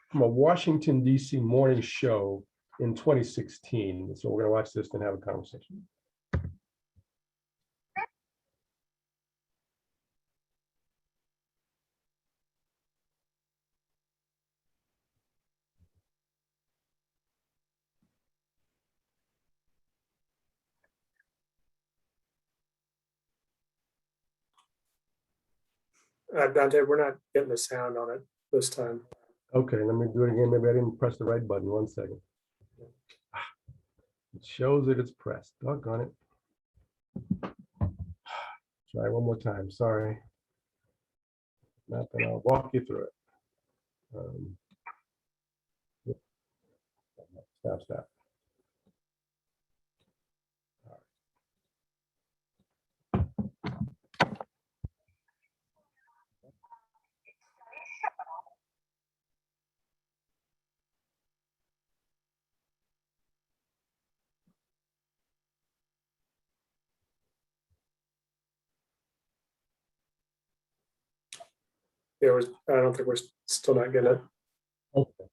from a Washington, D.C. morning show in 2016. So we're going to watch this and have a conversation. Dante, we're not getting the sound on it this time. Okay, let me do it again. Maybe I didn't press the right button. 1 second. It shows that it's pressed. Doggone it. Try one more time. Sorry. Not that I'll walk you through it. Stop. I don't think we're still not getting it. Okay.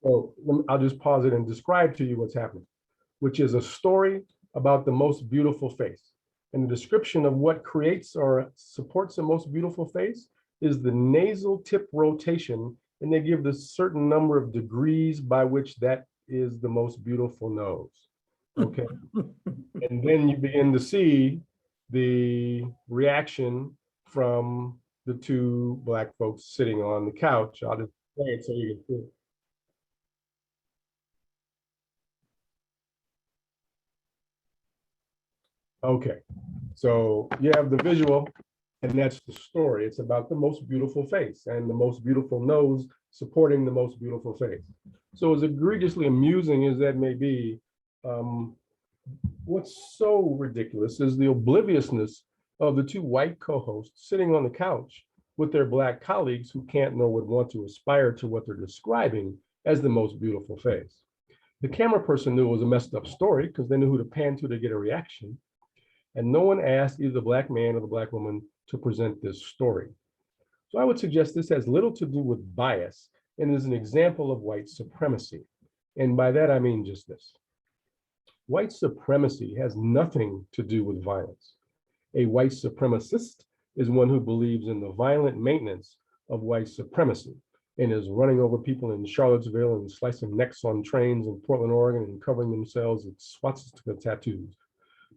So I'll just pause it and describe to you what's happening, which is a story about the most beautiful face. And the description of what creates or supports the most beautiful face is the nasal tip rotation, and they give the certain number of degrees by which that is the most beautiful nose. Okay. And then you begin to see the reaction from the two Black folks sitting on the couch. I'll just play it so you can see it. Okay, so you have the visual, and that's the story. It's about the most beautiful face and the most beautiful nose supporting the most beautiful face. So as egregiously amusing as that may be, what's so ridiculous is the obliviousness of the two white co-hosts sitting on the couch with their Black colleagues who can't nor would want to aspire to what they're describing as the most beautiful face. The camera person knew it was a messed up story because they knew who to pan to get a reaction. And no one asked either the Black man or the Black woman to present this story. So I would suggest this has little to do with bias and is an example of white supremacy. And by that, I mean just this. White supremacy has nothing to do with violence. A white supremacist is one who believes in the violent maintenance of white supremacy and is running over people in Charlottesville and slicing necks on trains in Portland, Oregon, and covering themselves with swastika tattoos.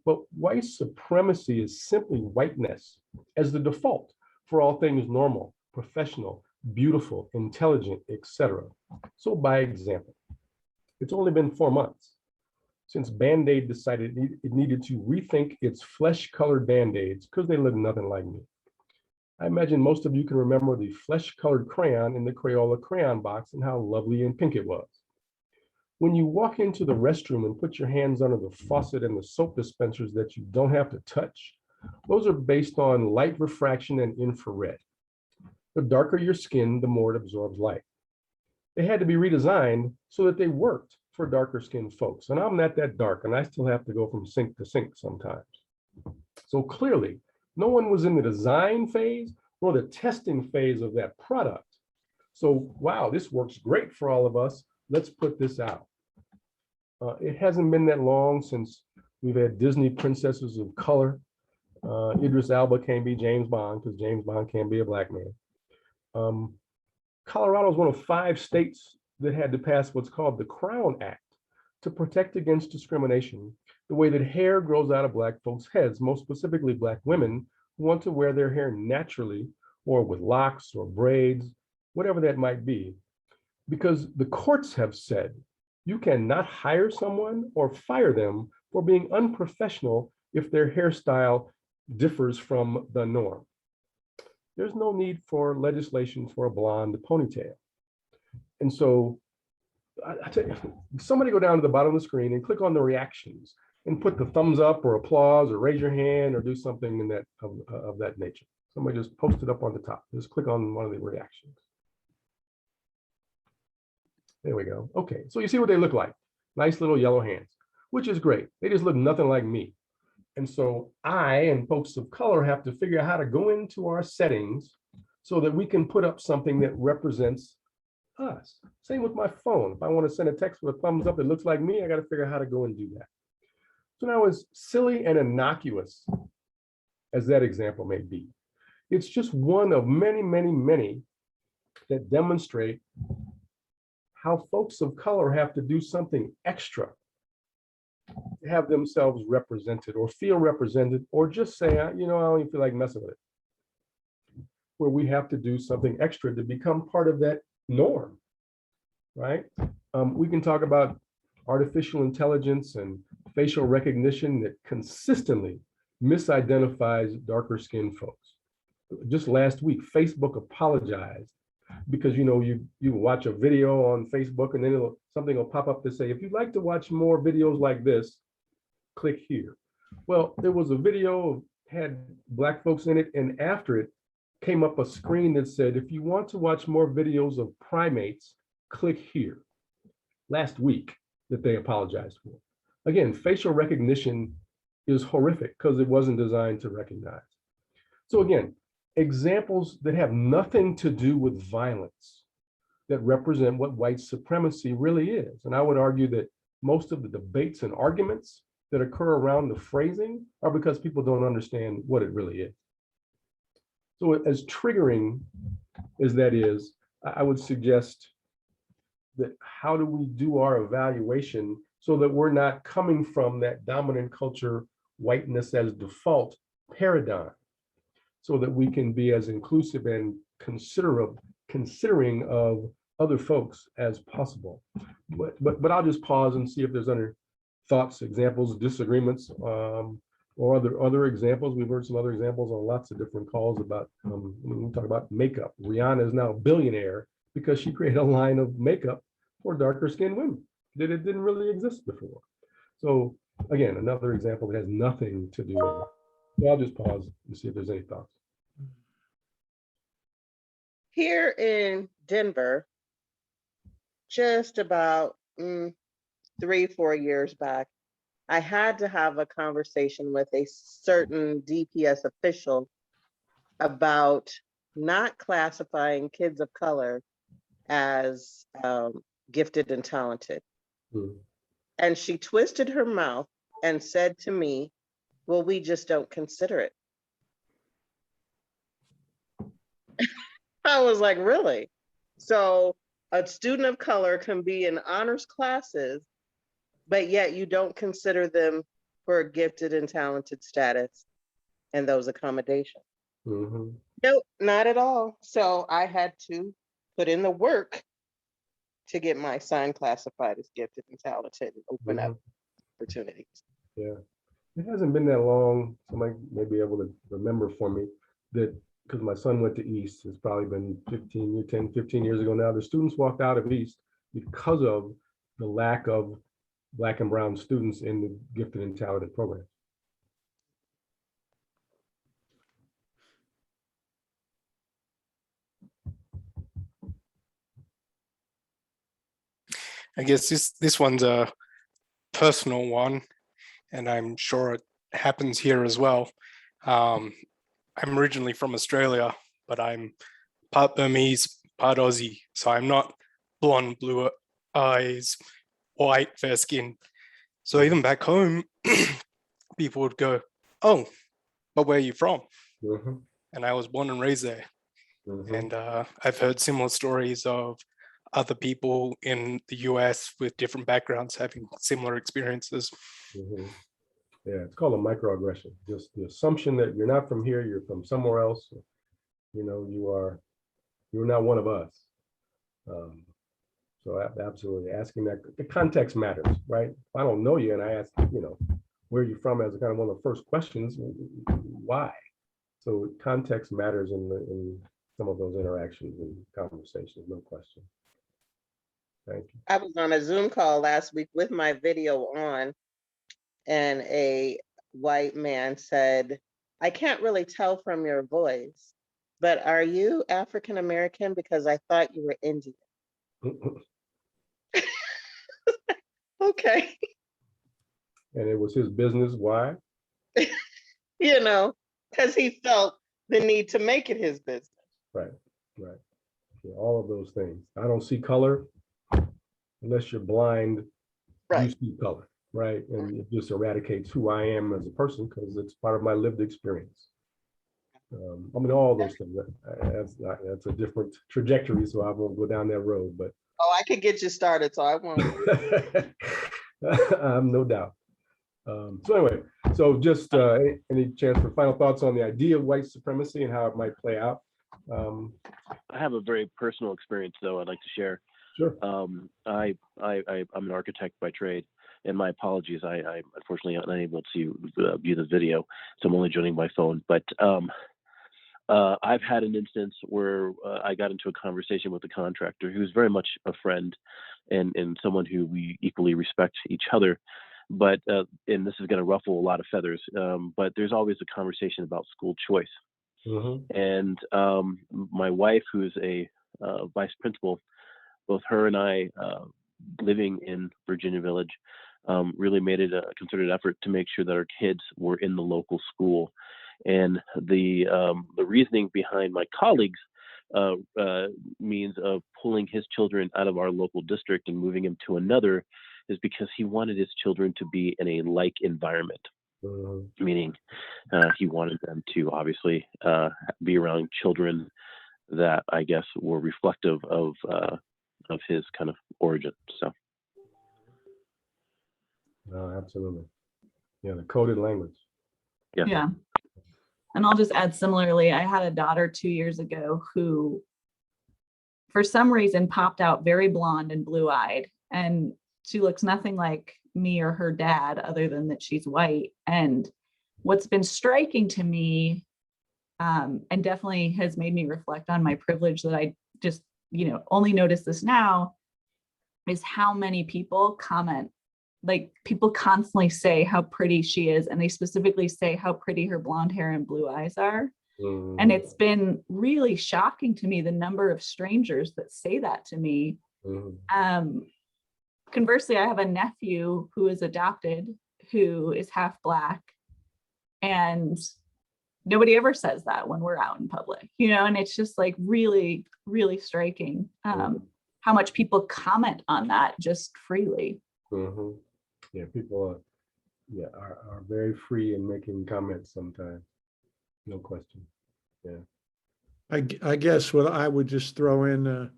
But white supremacy is simply whiteness as the default for all things normal, professional, beautiful, intelligent, etc. So by example, it's only been 4 months since Band-Aid decided it needed to rethink its flesh-colored Band-Aids because they look nothing like me. I imagine most of you can remember the flesh-colored crayon in the Crayola crayon box and how lovely and pink it was. When you walk into the restroom and put your hands under the faucet and the soap dispensers that you don't have to touch, those are based on light refraction and infrared. The darker your skin, the more it absorbs light. They had to be redesigned so that they worked for darker skinned folks. And I'm not that dark, and I still have to go from sink to sink sometimes. So clearly, no one was in the design phase or the testing phase of that product. So, wow, this works great for all of us. Let's put this out. It hasn't been that long since we've had Disney princesses of color. Idris Elba can't be James Bond because James Bond can't be a Black man. Colorado is one of 5 states that had to pass what's called the Crown Act to protect against discrimination, the way that hair grows out of Black folks' heads, most specifically Black women who want to wear their hair naturally or with locks or braids, whatever that might be. Because the courts have said you cannot hire someone or fire them for being unprofessional if their hairstyle differs from the norm. There's no need for legislation for a blonde ponytail. And so I tell you, somebody go down to the bottom of the screen and click on the reactions and put the thumbs up or applause or raise your hand or do something in that of that nature. Somebody just post it up on the top. Just click on one of the reactions. There we go. Okay, so you see what they look like. Nice little yellow hands, which is great. They just look nothing like me. And so I and folks of color have to figure out how to go into our settings so that we can put up something that represents us. Same with my phone. If I want to send a text with a thumbs up that looks like me, I got to figure out how to go and do that. So now, as silly and innocuous as that example may be, it's just one of many, many, many that demonstrate how folks of color have to do something extra to have themselves represented or feel represented, or just say, you know, I don't even feel like messing with it. Where we have to do something extra to become part of that norm, right? We can talk about artificial intelligence and facial recognition that consistently misidentifies darker skinned folks. Just last week, Facebook apologized because you watch a video on Facebook and then something will pop up to say, if you'd like to watch more videos like this, click here. Well, there was a video had Black folks in it, and after it came up a screen that said, if you want to watch more videos of primates, click here. Last week that they apologized for. Again, facial recognition is horrific because it wasn't designed to recognize. So again, examples that have nothing to do with violence that represent what white supremacy really is. And I would argue that most of the debates and arguments that occur around the phrasing are because people don't understand what it really is. So as triggering as that is, I would suggest that how do we do our evaluation so that we're not coming from that dominant culture, whiteness as default paradigm, so that we can be as inclusive and considering of other folks as possible. But I'll just pause and see if there's other thoughts, examples, disagreements, or other examples. We've heard some other examples on lots of different calls about when we talk about makeup. Rihanna is now a billionaire because she created a line of makeup for darker skinned women that it didn't really exist before. So again, another example that has nothing to do with it. So I'll just pause and see if there's any thoughts. Here in Denver, just about 3-4 years back, I had to have a conversation with a certain DPS official about not classifying kids of color as gifted and talented. And she twisted her mouth and said to me, well, we just don't consider it. I was like, really? So a student of color can be in honors classes, but yet you don't consider them for gifted and talented status and those accommodations. Nope, not at all. So I had to put in the work to get my son classified as gifted and talented and open up opportunities. Yeah, it hasn't been that long. Somebody may be able to remember for me that because my son went to East, it's probably been 15 years ago now. The students walked out of East because of the lack of Black and brown students in the gifted and talented program. I guess this one's a personal one, and I'm sure it happens here as well. I'm originally from Australia, but I'm part Burmese, part Aussie. So I'm not blonde, blue eyes, white, fair skin. So even back home, people would go, oh, but where are you from? And I was born and raised there. And I've heard similar stories of other people in the US with different backgrounds having similar experiences. Yeah, it's called a microaggression. Just the assumption that you're not from here, you're from somewhere else. You know, you're not one of us. So absolutely asking that, the context matters, right? If I don't know you and I ask, you know, where are you from as a kind of one of the first questions, why? So context matters in some of those interactions and conversations, no question. Thank you. I was on a Zoom call last week with my video on, and a white man said, I can't really tell from your voice, but are you African American? Because I thought you were Indian. Okay. And it was his business. Why? You know, because he felt the need to make it his business. Right. Yeah, all of those things. I don't see color unless you're blind. You see color, right? And it just eradicates who I am as a person because it's part of my lived experience. I mean, all those things. That's a different trajectory, so I won't go down that road. But oh, I could get you started, so I won't. No doubt. So anyway, so just any chance for final thoughts on the idea of white supremacy and how it might play out? I have a very personal experience, though, I'd like to share. Sure. I'm an architect by trade, and my apologies. I'm unfortunately unable to view the video, so I'm only joining by phone. But I've had an instance where I got into a conversation with a contractor who's very much a friend and someone who we equally respect each other. But and this is going to ruffle a lot of feathers, but there's always a conversation about school choice. And my wife, who's a vice principal, both her and I, living in Virginia Village, really made it a concerted effort to make sure that our kids were in the local school. And the reasoning behind my colleagues' means of pulling his children out of our local district and moving him to another is because he wanted his children to be in a like environment. Meaning he wanted them to obviously be around children that I guess were reflective of his kind of origin. So. No, absolutely. Yeah, the coded language. Yeah. Yeah. And I'll just add similarly, I had a daughter 2 years ago who, for some reason, popped out very blonde and blue-eyed. And she looks nothing like me or her dad, other than that she's white. And what's been striking to me, and definitely has made me reflect on my privilege that I just, only notice this now, is how many people comment. Like, people constantly say how pretty she is, and they specifically say how pretty her blonde hair and blue eyes are. And it's been really shocking to me, the number of strangers that say that to me. Conversely, I have a nephew who is adopted, who is half Black, and nobody ever says that when we're out in public, and it's just like really, really striking how much people comment on that just freely. Yeah, people are very free in making comments sometimes. No question. Yeah. I guess what I would just throw in, a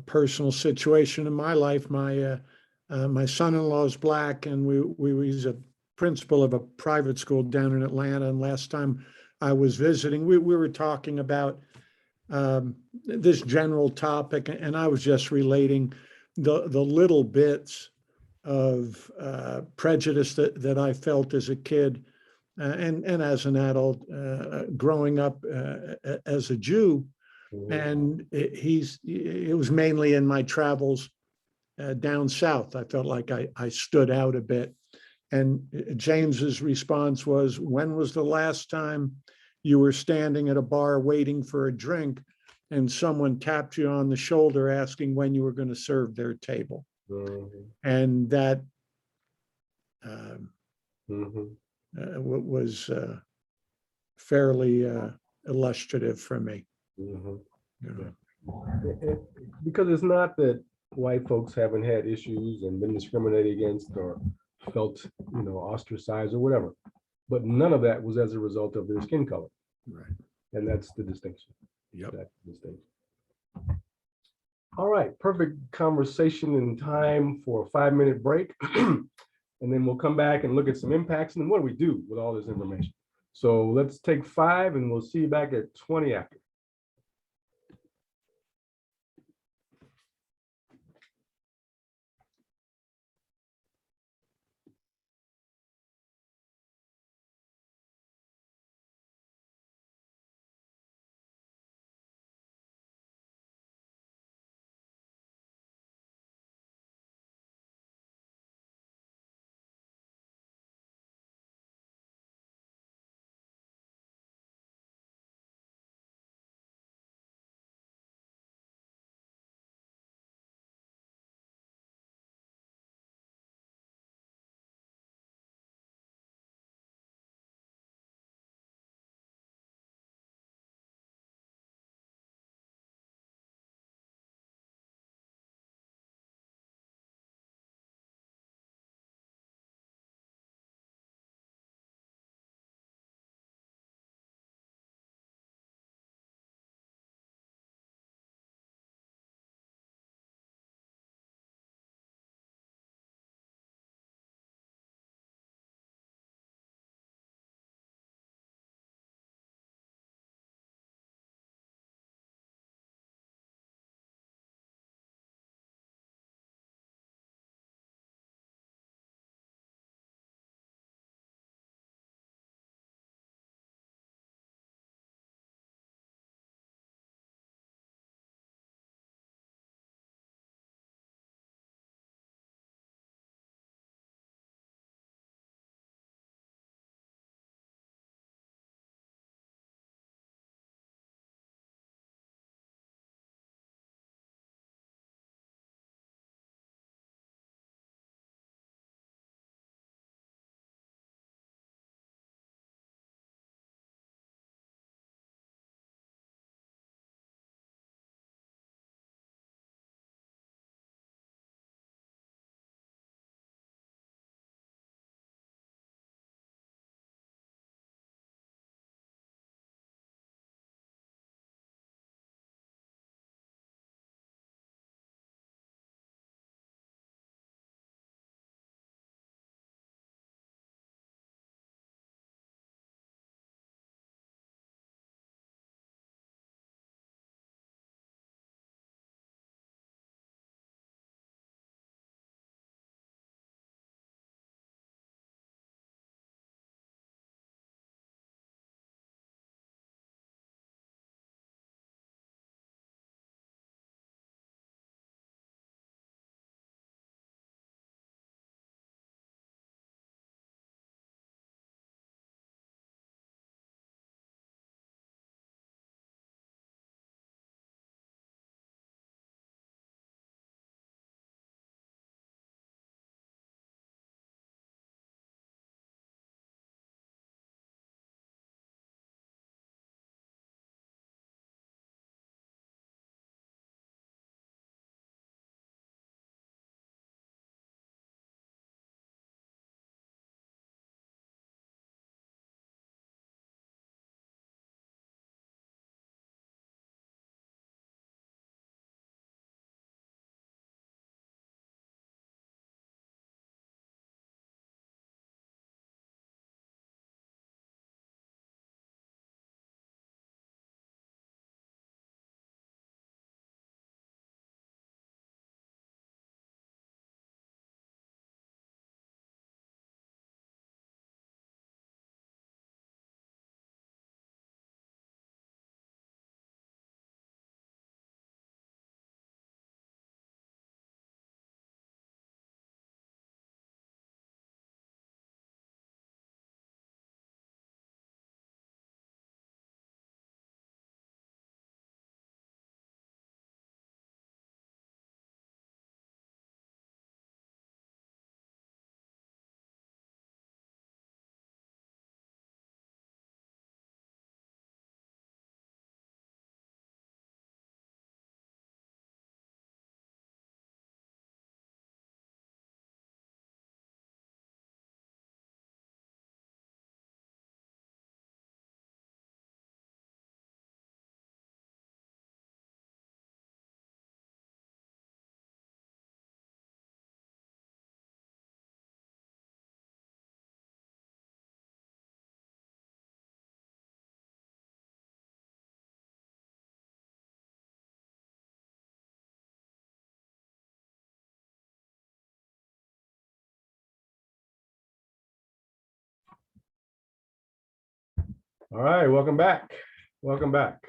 personal situation in my life. My son-in-law is Black, and he's a principal of a private school down in Atlanta. And last time I was visiting, we were talking about this general topic, and I was just relating the little bits of prejudice that I felt as a kid and as an adult growing up as a Jew. And it was mainly in my travels down south. I felt like I stood out a bit. And James's response was, when was the last time you were standing at a bar waiting for a drink and someone tapped you on the shoulder asking when you were going to serve their table? And that was fairly illustrative for me. Because it's not that white folks haven't had issues and been discriminated against or felt, ostracized or whatever, but none of that was as a result of their skin color. Right. And that's the distinction. Yep. That's the distinction. All right, perfect conversation and time for a 5-minute break. And then we'll come back and look at some impacts and then what do we do with all this information? So let's take 5 and we'll see you back at 20 after. All right, welcome back. Welcome back.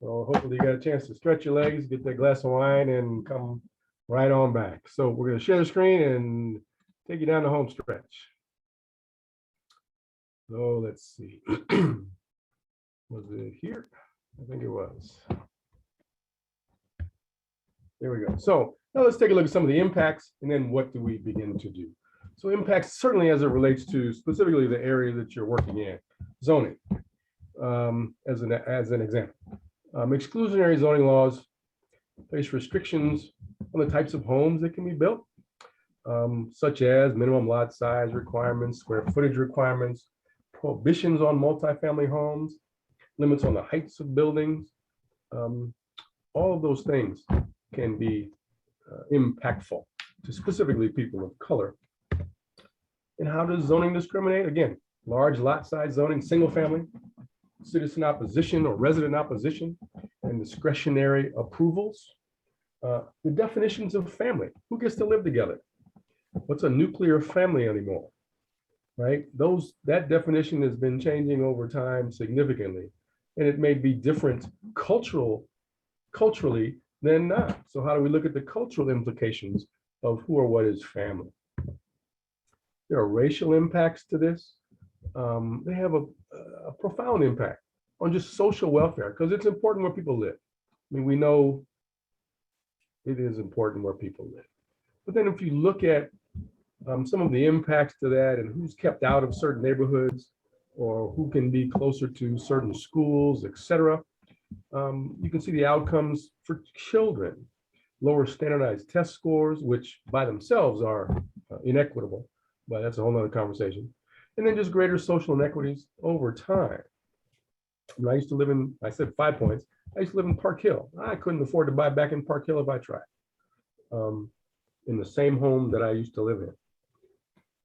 Well, hopefully you got a chance to stretch your legs, get that glass of wine, and come right on back. So we're going to share the screen and take you down the home stretch. So let's see. Was it here? I think it was. There we go. So now let's take a look at some of the impacts and then what do we begin to do. So impacts certainly as it relates to specifically the area that you're working in. Zoning, as an example. Exclusionary zoning laws place restrictions on the types of homes that can be built, such as minimum lot size requirements, square footage requirements, prohibitions on multifamily homes, limits on the heights of buildings. All of those things can be impactful to specifically people of color. And how does zoning discriminate? Again, large lot size zoning, single family, citizen opposition or resident opposition, and discretionary approvals. The definitions of family, who gets to live together? What's a nuclear family anymore? Right? That definition has been changing over time significantly, and it may be different culturally than not. So how do we look at the cultural implications of who or what is family? There are racial impacts to this. They have a profound impact on just social welfare because it's important where people live. I mean, we know it is important where people live. But then if you look at some of the impacts to that and who's kept out of certain neighborhoods or who can be closer to certain schools, et cetera, you can see the outcomes for children, lower standardized test scores, which by themselves are inequitable, but that's a whole nother conversation. And then just greater social inequities over time. When I used to live in, I said 5 points, I used to live in Park Hill. I couldn't afford to buy back in Park Hill if I tried. In the same home that I used to live in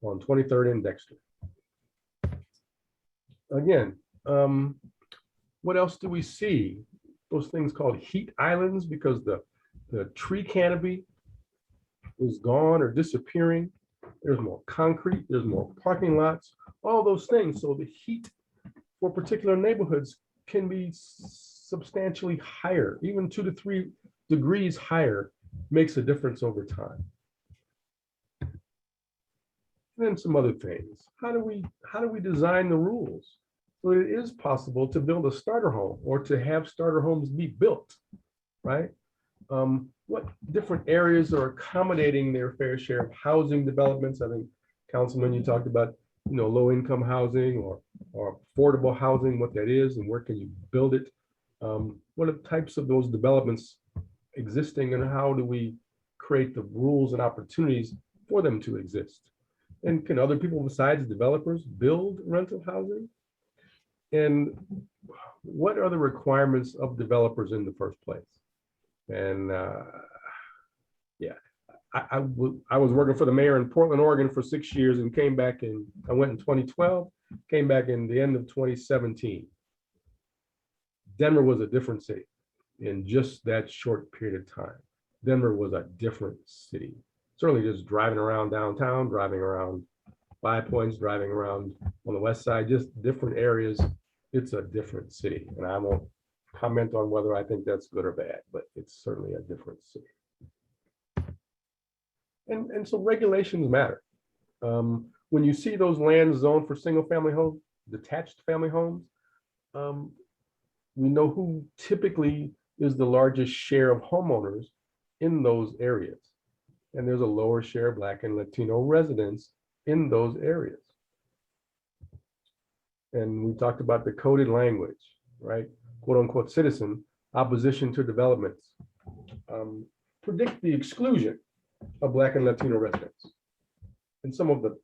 on 23rd and Dexter. Again, what else do we see? Those things called heat islands because the tree canopy is gone or disappearing. There's more concrete, there's more parking lots, all those things. So the heat for particular neighborhoods can be substantially higher, even 2 to 3 degrees higher makes a difference over time. And then some other things. How do we design the rules so it is possible to build a starter home or to have starter homes be built, right? What different areas are accommodating their fair share of housing developments? I think, Councilman, you talked about, low-income housing or affordable housing, what that is and where can you build it? What are the types of those developments existing and how do we create the rules and opportunities for them to exist? And can other people besides developers build rental housing? And what are the requirements of developers in the first place? And I was working for the mayor in Portland, Oregon for 6 years and came back I went in 2012, came back in the end of 2017. Denver was a different city in just that short period of time. Denver was a different city. Certainly just driving around downtown, driving around 5 Points, driving around on the west side, just different areas. It's a different city. And I won't comment on whether I think that's good or bad, but it's certainly a different city. And so regulations matter. When you see those lands zoned for single family homes, detached family homes, we know who typically is the largest share of homeowners in those areas. And there's a lower share of Black and Latino residents in those areas. And we talked about the coded language, right? Quote unquote citizen, opposition to developments, predict the exclusion of Black and Latino residents. And some of the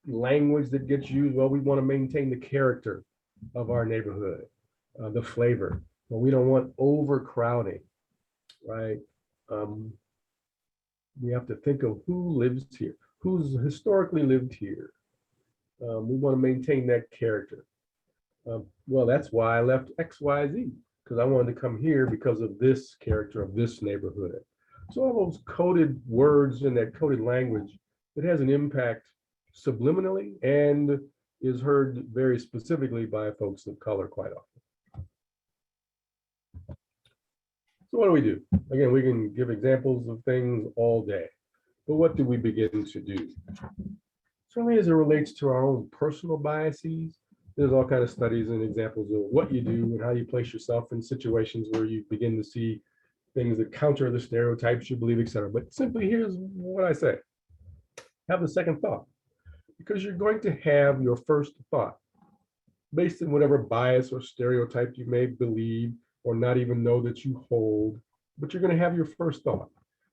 language that gets used, well, we want to maintain the character of our neighborhood, the flavor. Well, we don't want overcrowding, right? We have to think of who lives here, who's historically lived here. We want to maintain that character. Well, that's why I left XYZ, because I wanted to come here because of this character of this neighborhood. So all those coded words and that coded language, it has an impact subliminally and is heard very specifically by folks of color quite often. So what do we do? Again, we can give examples of things all day, but what do we begin to do? Certainly as it relates to our own personal biases, there's all kinds of studies and examples of what you do and how you place yourself in situations where you begin to see things that counter the stereotypes you believe, et cetera. But simply here's what I say. Have the second thought, because you're going to have your first thought based on whatever bias or stereotype you may believe or not even know that you hold, but you're going to have your first thought.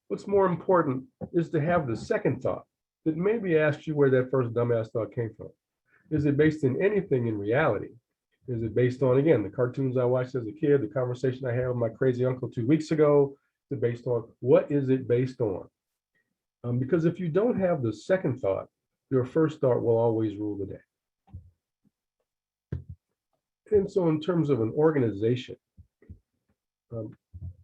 What's more important is to have the second thought that maybe asks you where that first dumbass thought came from. Is it based in anything in reality? Is it based on, again, the cartoons I watched as a kid, the conversation I had with my crazy uncle 2 weeks ago? Is it based on, what is it based on? Because if you don't have the second thought, your first thought will always rule the day. And so in terms of an organization,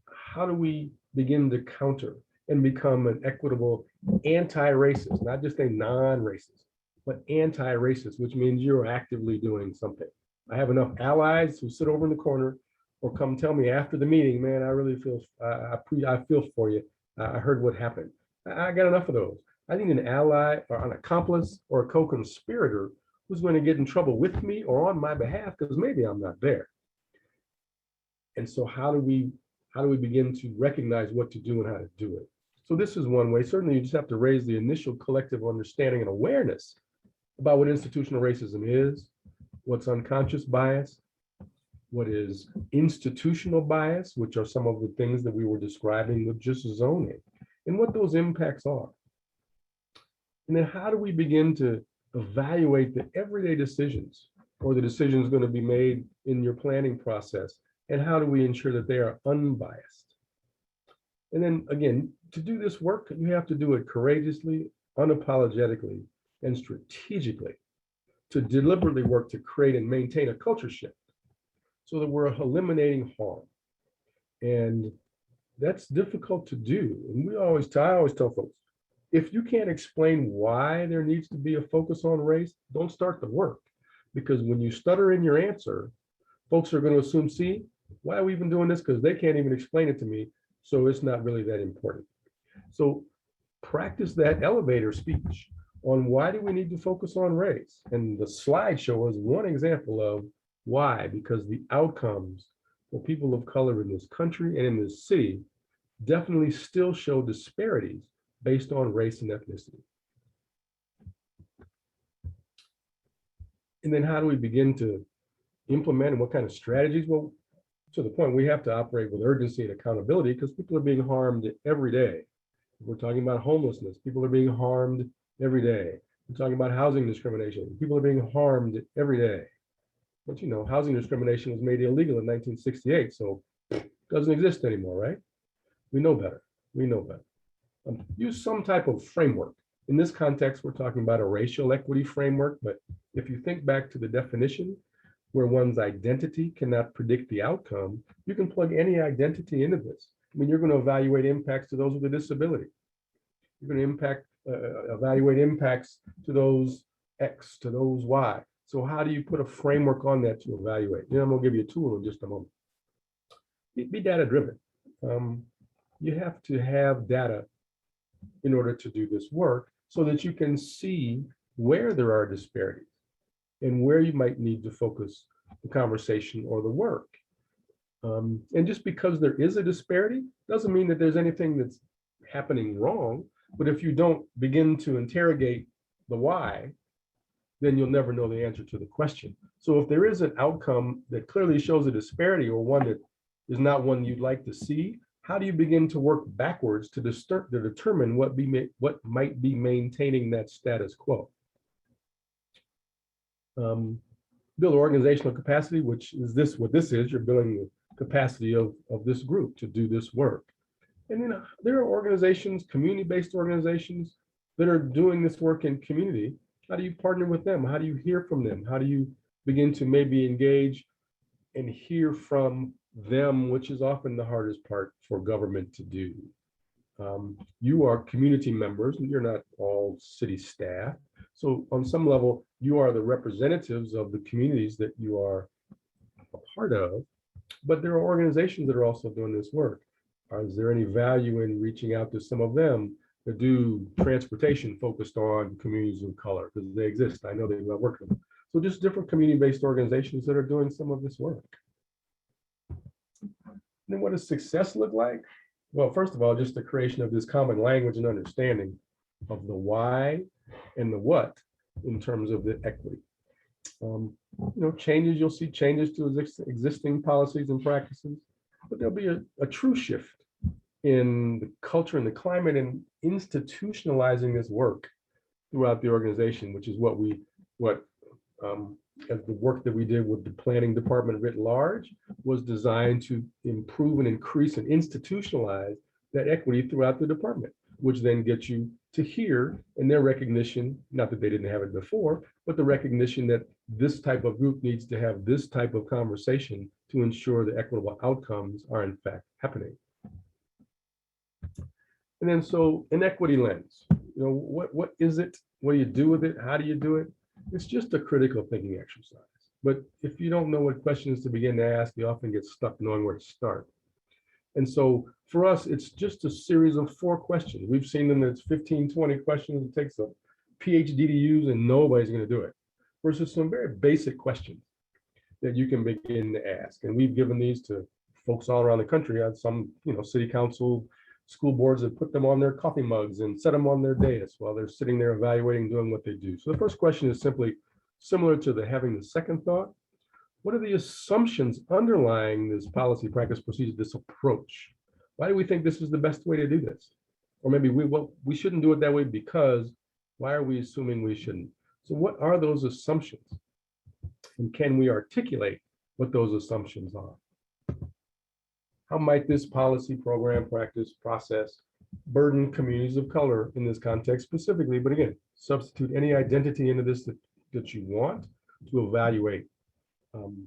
how do we begin to counter and become an equitable anti-racist, not just a non-racist, but anti-racist, which means you're actively doing something. I have enough allies who sit over in the corner or come tell me after the meeting, man, I really feel, I feel for you. I heard what happened. I got enough of those. I need an ally or an accomplice or a co-conspirator who's going to get in trouble with me or on my behalf because maybe I'm not there. And so how do we begin to recognize what to do and how to do it? So this is one way. Certainly you just have to raise the initial collective understanding and awareness about what institutional racism is, what's unconscious bias, what is institutional bias, which are some of the things that we were describing with just zoning, and what those impacts are. And then how do we begin to evaluate the everyday decisions or the decisions going to be made in your planning process, and how do we ensure that they are unbiased? And then again, to do this work, you have to do it courageously, unapologetically, and strategically, to deliberately work to create and maintain a culture shift so that we're eliminating harm. And that's difficult to do. And I always tell folks, if you can't explain why there needs to be a focus on race, don't start the work. Because when you stutter in your answer, folks are going to assume, see, why are we even doing this? Because they can't even explain it to me. So it's not really that important. So practice that elevator speech on why do we need to focus on race? And the slideshow is one example of why, because the outcomes for people of color in this country and in this city definitely still show disparities based on race and ethnicity. And then how do we begin to implement and what kind of strategies? Well, to the point, we have to operate with urgency and accountability because people are being harmed every day. We're talking about homelessness. People are being harmed every day. We're talking about housing discrimination. People are being harmed every day. But you know, housing discrimination was made illegal in 1968, so it doesn't exist anymore, right? We know better. We know better. Use some type of framework. In this context, we're talking about a racial equity framework, but if you think back to the definition, where one's identity cannot predict the outcome, you can plug any identity into this. I mean, you're going to evaluate impacts to those with a disability. You're going to evaluate impacts to those X, to those Y. So how do you put a framework on that to evaluate? Then I'm going to give you a tool in just a moment. Be data driven. You have to have data in order to do this work so that you can see where there are disparities and where you might need to focus the conversation or the work. And just because there is a disparity doesn't mean that there's anything that's happening wrong. But if you don't begin to interrogate the why, then you'll never know the answer to the question. So if there is an outcome that clearly shows a disparity or one that is not one you'd like to see, how do you begin to work backwards to determine what might be maintaining that status quo? Build organizational capacity, which is what this is. You're building the capacity of this group to do this work. And then there are organizations, community-based organizations that are doing this work in community. How do you partner with them? How do you hear from them? How do you begin to maybe engage and hear from them, which is often the hardest part for government to do? You are community members, and you're not all city staff. So on some level, you are the representatives of the communities that you are a part of, but there are organizations that are also doing this work. Is there any value in reaching out to some of them that do transportation focused on communities of color? Because they exist. I know they love working with them. So just different community-based organizations that are doing some of this work. And then what does success look like? Well, first of all, just the creation of this common language and understanding of the why and the what in terms of the equity. Changes, you'll see changes to existing policies and practices, but there'll be a true shift in the culture and the climate and institutionalizing this work throughout the organization, which is as the work that we did with the planning department writ large was designed to improve and increase and institutionalize that equity throughout the department, which then gets you to hear in their recognition, not that they didn't have it before, but the recognition that this type of group needs to have this type of conversation to ensure the equitable outcomes are in fact happening. And then so an equity lens, what is it? What do you do with it? How do you do it? It's just a critical thinking exercise. But if you don't know what questions to begin to ask, you often get stuck knowing where to start. And so for us, it's just a series of 4 questions. We've seen them, it's 15, 20 questions. It takes a PhD to use and nobody's going to do it. Versus some very basic questions that you can begin to ask. And we've given these to folks all around the country. I had some, city council, school boards that put them on their coffee mugs and set them on their dais while they're sitting there evaluating, doing what they do. So the first question is simply similar to having the second thought. What are the assumptions underlying this policy, practice, procedure, this approach? Why do we think this is the best way to do this? Or maybe we shouldn't do it that way because why are we assuming we shouldn't? So what are those assumptions? And can we articulate what those assumptions are? How might this policy, program, practice, process burden communities of color in this context specifically? But again, substitute any identity into this that you want to evaluate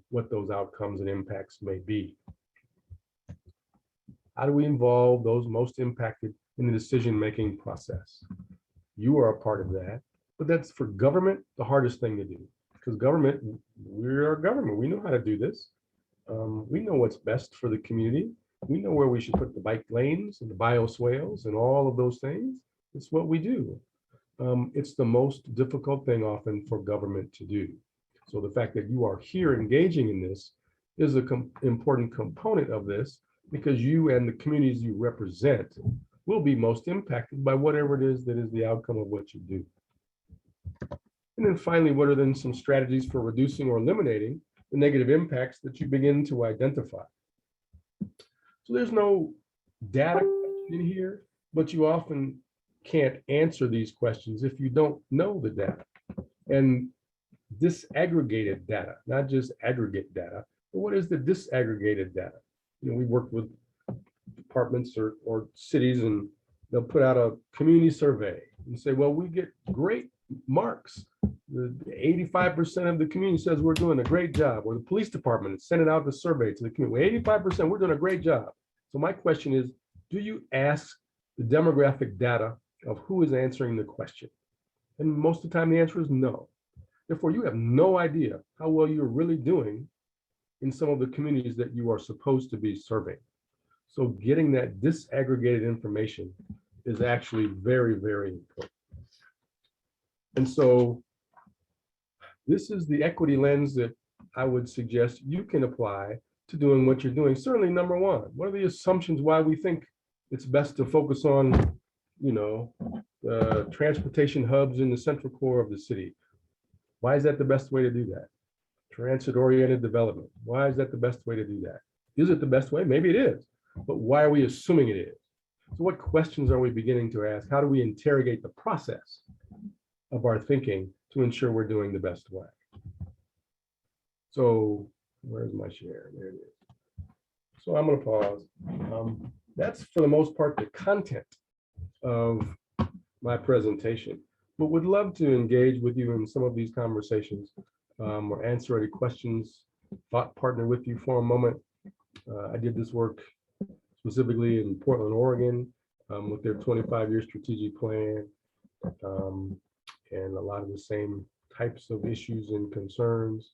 what those outcomes and impacts may be. How do we involve those most impacted in the decision-making process? You are a part of that, but that's for government, the hardest thing to do. Because government, we're a government, we know how to do this. We know what's best for the community. We know where we should put the bike lanes and the bioswales and all of those things. It's what we do. It's the most difficult thing often for government to do. So the fact that you are here engaging in this is an important component of this, because you and the communities you represent will be most impacted by whatever it is that is the outcome of what you do. And then finally, what are then some strategies for reducing or eliminating the negative impacts that you begin to identify? So there's no data in here, but you often can't answer these questions if you don't know the data. And disaggregated data, not just aggregate data, but what is the disaggregated data? We work with departments or cities, and they'll put out a community survey and say, well, we get great marks. The 85% of the community says we're doing a great job, or the police department sent it out the survey to the community. 85%, we're doing a great job. So my question is, do you ask the demographic data of who is answering the question? And most of the time the answer is no. Therefore, you have no idea how well you're really doing in some of the communities that you are supposed to be serving. So getting that disaggregated information is actually very, very important. And so this is the equity lens that I would suggest you can apply to doing what you're doing. Certainly, number one, what are the assumptions why we think it's best to focus on, transportation hubs in the central core of the city? Why is that the best way to do that? Transit-oriented development. Why is that the best way to do that? Is it the best way? Maybe it is, but why are we assuming it is? So what questions are we beginning to ask? How do we interrogate the process of our thinking to ensure we're doing the best way? So where's my share? There it is. So I'm going to pause. That's for the most part the content of my presentation, but would love to engage with you in some of these conversations or answer any questions, partner with you for a moment. I did this work specifically in Portland, Oregon, with their 25-year strategic plan. and a lot of the same types of issues and concerns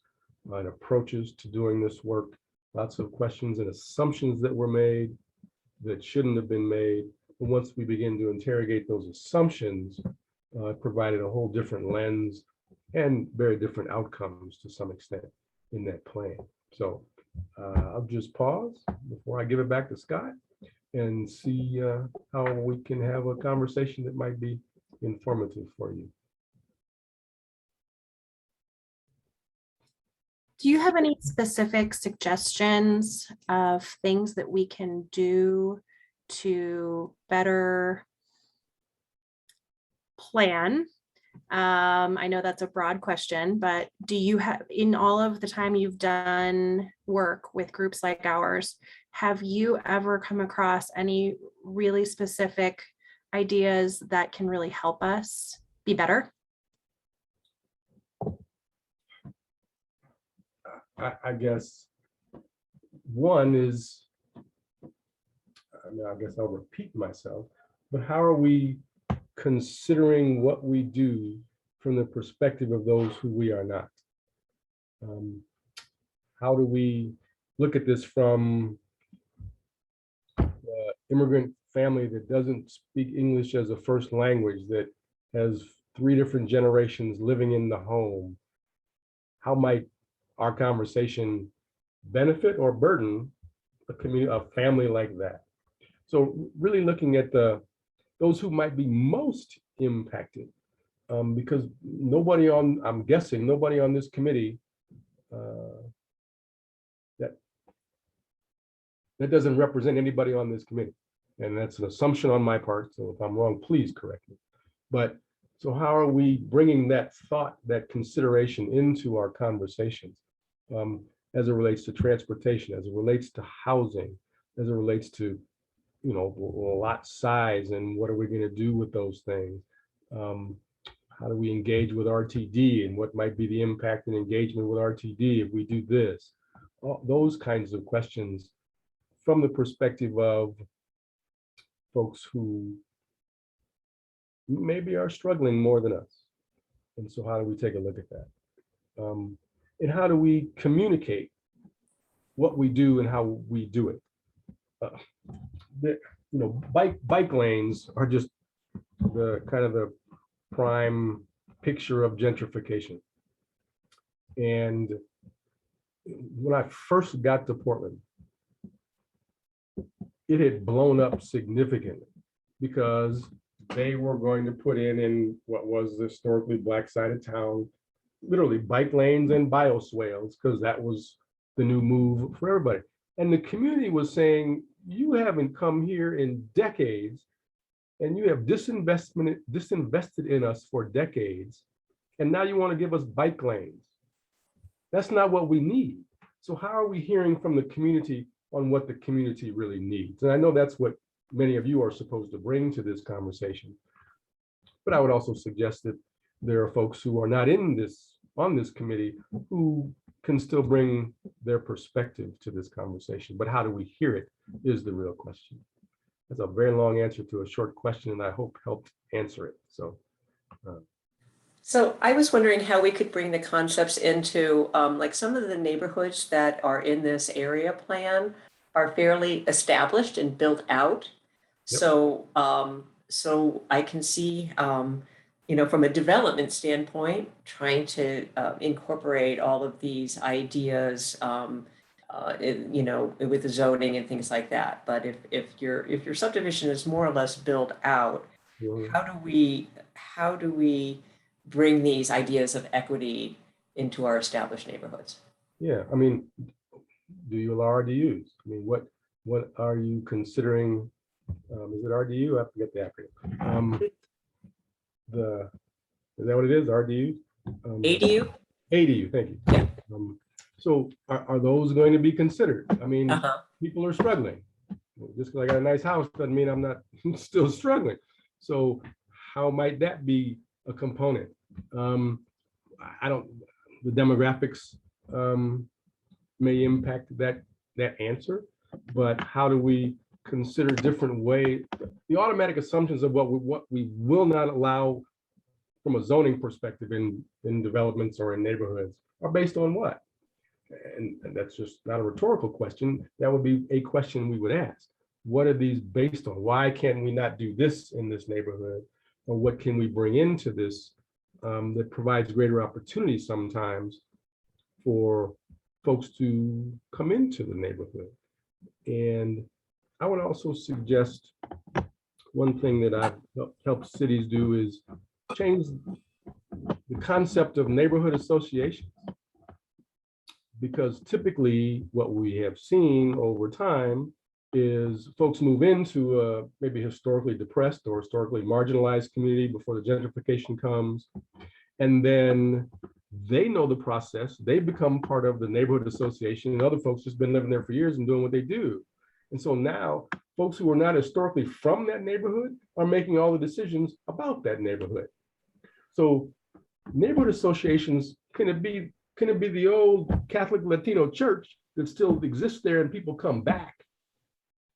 and approaches to doing this work. Lots of questions and assumptions that were made that shouldn't have been made. But once we begin to interrogate those assumptions, it provided a whole different lens and very different outcomes to some extent in that plan. So I'll just pause before I give it back to Scott and see how we can have a conversation that might be informative for you. Do you have any specific suggestions of things that we can do to better plan? I know that's a broad question, but do you have, in all of the time you've done work with groups like ours, have you ever come across any really specific ideas that can really help us be better? I guess one is, I guess I'll repeat myself, but how are we considering what we do from the perspective of those who we are not? How do we look at this from the immigrant family that doesn't speak English as a first language, that has 3 different generations living in the home? How might our conversation benefit or burden a community, a family like that? So really looking at those who might be most impacted, because nobody on, I'm guessing nobody on this committee that doesn't represent anybody on this committee. And that's an assumption on my part. So if I'm wrong, please correct me. But so how are we bringing that thought, that consideration into our conversations as it relates to transportation, as it relates to housing, as it relates to, you know, lot size, and what are we going to do with those things? How do we engage with RTD, and what might be the impact and engagement with RTD if we do this? All those kinds of questions from the perspective of folks who maybe are struggling more than us. And so how do we take a look at that? And how do we communicate what we do and how we do it? You know, bike lanes are just the kind of the prime picture of gentrification. And when I first got to Portland, it had blown up significantly because they were going to put in what was the historically black side of town, literally bike lanes and bioswales, because that was the new move for everybody. And the community was saying, you haven't come here in decades, and you have disinvested in us for decades, and now you want to give us bike lanes. That's not what we need. So how are we hearing from the community on what the community really needs? And I know that's what many of you are supposed to bring to this conversation. But I would also suggest that there are folks who are not on this committee who can still bring their perspective to this conversation. But how do we hear it is the real question. That's a very long answer to a short question, and I hope helped answer it. So I was wondering how we could bring the concepts into like some of the neighborhoods that are in this area plan are fairly established and built out. Yep. So I can see, you know, from a development standpoint, trying to incorporate all of these ideas, you know, with the zoning and things like that. But if your subdivision is more or less built out, how do we bring these ideas of equity into our established neighborhoods? Yeah, I mean, do you allow RDUs? I mean, what are you considering? Is it RDU? I forget the acronym. Is that what it is? RDU? ADU? ADU, thank you. Yeah. So are those going to be considered? I mean, people are struggling. Just because I got a nice house doesn't mean I'm not still struggling. So how might that be a component? The demographics may impact that answer, but how do we consider different ways? The automatic assumptions of what we will not allow from a zoning perspective in developments or in neighborhoods are based on what? And that's just not a rhetorical question. That would be a question we would ask. What are these based on? Why can we not do this in this neighborhood? Or what can we bring into this that provides greater opportunity sometimes for folks to come into the neighborhood? And I would also suggest one thing that I've helped cities do is change the concept of neighborhood associations. Because typically what we have seen over time is folks move into a maybe historically depressed or historically marginalized community before the gentrification comes. And then they know the process, they become part of the neighborhood association, and other folks just been living there for years and doing what they do. And so now folks who are not historically from that neighborhood are making all the decisions about that neighborhood. So neighborhood associations, can it be the old Catholic Latino church that still exists there and people come back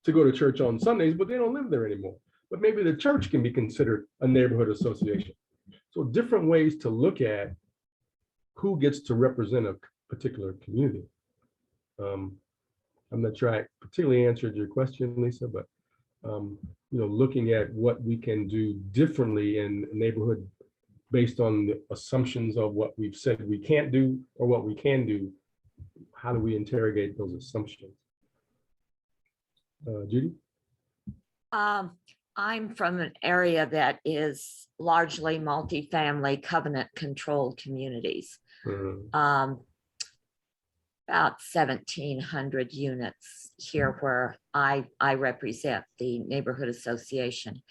to go to church on Sundays, but they don't live there anymore? But maybe the church can be considered a neighborhood association. So different ways to look at who gets to represent a particular community. I'm not sure I particularly answered your question, Lisa, but looking at what we can do differently in a neighborhood based on the assumptions of what we've said we can't do or what we can do. How do we interrogate those assumptions? Judy? I'm from an area that is largely multifamily covenant controlled communities. About 1,700 units here where I represent the neighborhood association.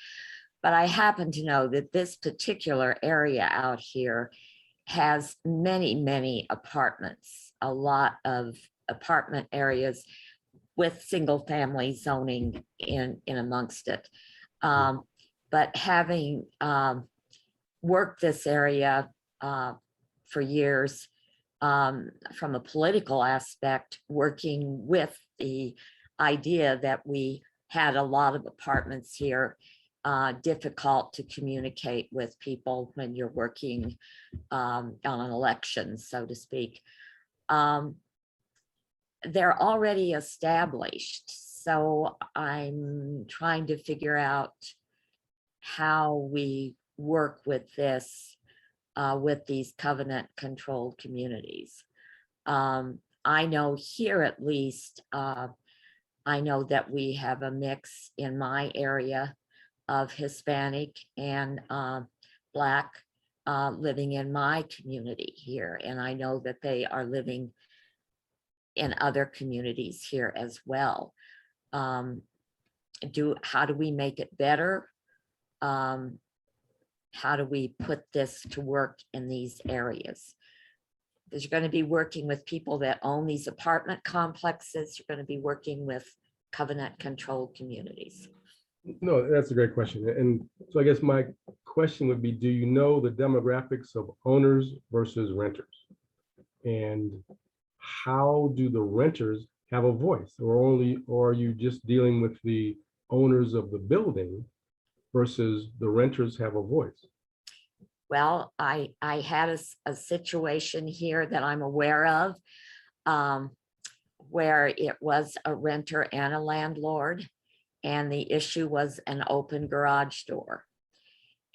But I happen to know that this particular area out here has many, many apartments, a lot of apartment areas with single family zoning in amongst it. But having worked this area for years from a political aspect, working with the idea that we had a lot of apartments here, difficult to communicate with people when you're working on an election, so to speak. They're already established, so I'm trying to figure out how we work with this, with these covenant controlled communities. I know here at least, I know that we have a mix in my area of Hispanic and Black living in my community here. And I know that they are living in other communities here as well. How do we make it better? How do we put this to work in these areas? Because you're going to be working with people that own these apartment complexes. You're going to be working with covenant controlled communities. No, that's a great question. And so I guess my question would be, do you know the demographics of owners versus renters? And how do the renters have a voice? Or are you just dealing with the owners of the building versus the renters have a voice? Well, I had a situation here that I'm aware of where it was a renter and a landlord, and the issue was an open garage door.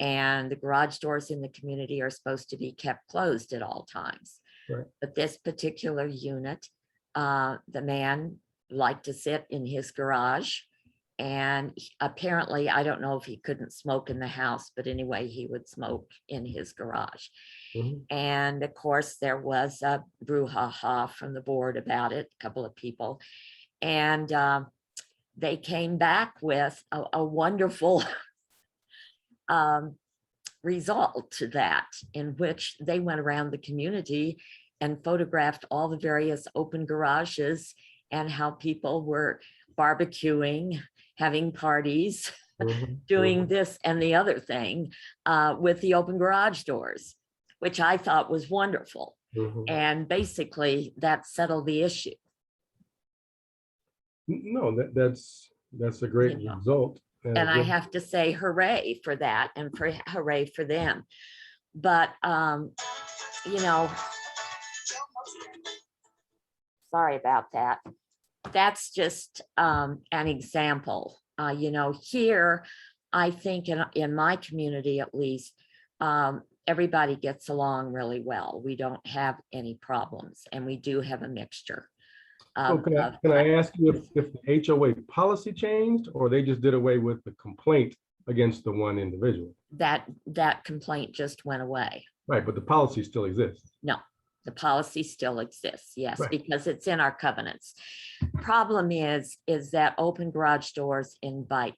And the garage doors in the community are supposed to be kept closed at all times. Right. But this particular unit, the man liked to sit in his garage, and apparently, I don't know if he couldn't smoke in the house, but anyway, he would smoke in his garage. Mm-hmm. And of course, there was a brouhaha from the board about it, a couple of people. And they came back with a wonderful result to that, in which they went around the community and photographed all the various open garages and how people were barbecuing, having parties, doing this and the other thing with the open garage doors, which I thought was wonderful. And basically that settled the issue. No, that's a great result. And I have to say hooray for that, and hooray for them. But, you know, sorry about that. That's just an example. You know, here, I think in my community at least, everybody gets along really well. We don't have any problems, and we do have a mixture. So can I ask you if the HOA policy changed, or they just did away with the complaint against the one individual? That complaint just went away. Right, but the policy still exists. No, the policy still exists, yes, Right. because it's in our covenants. Problem is that open garage doors invite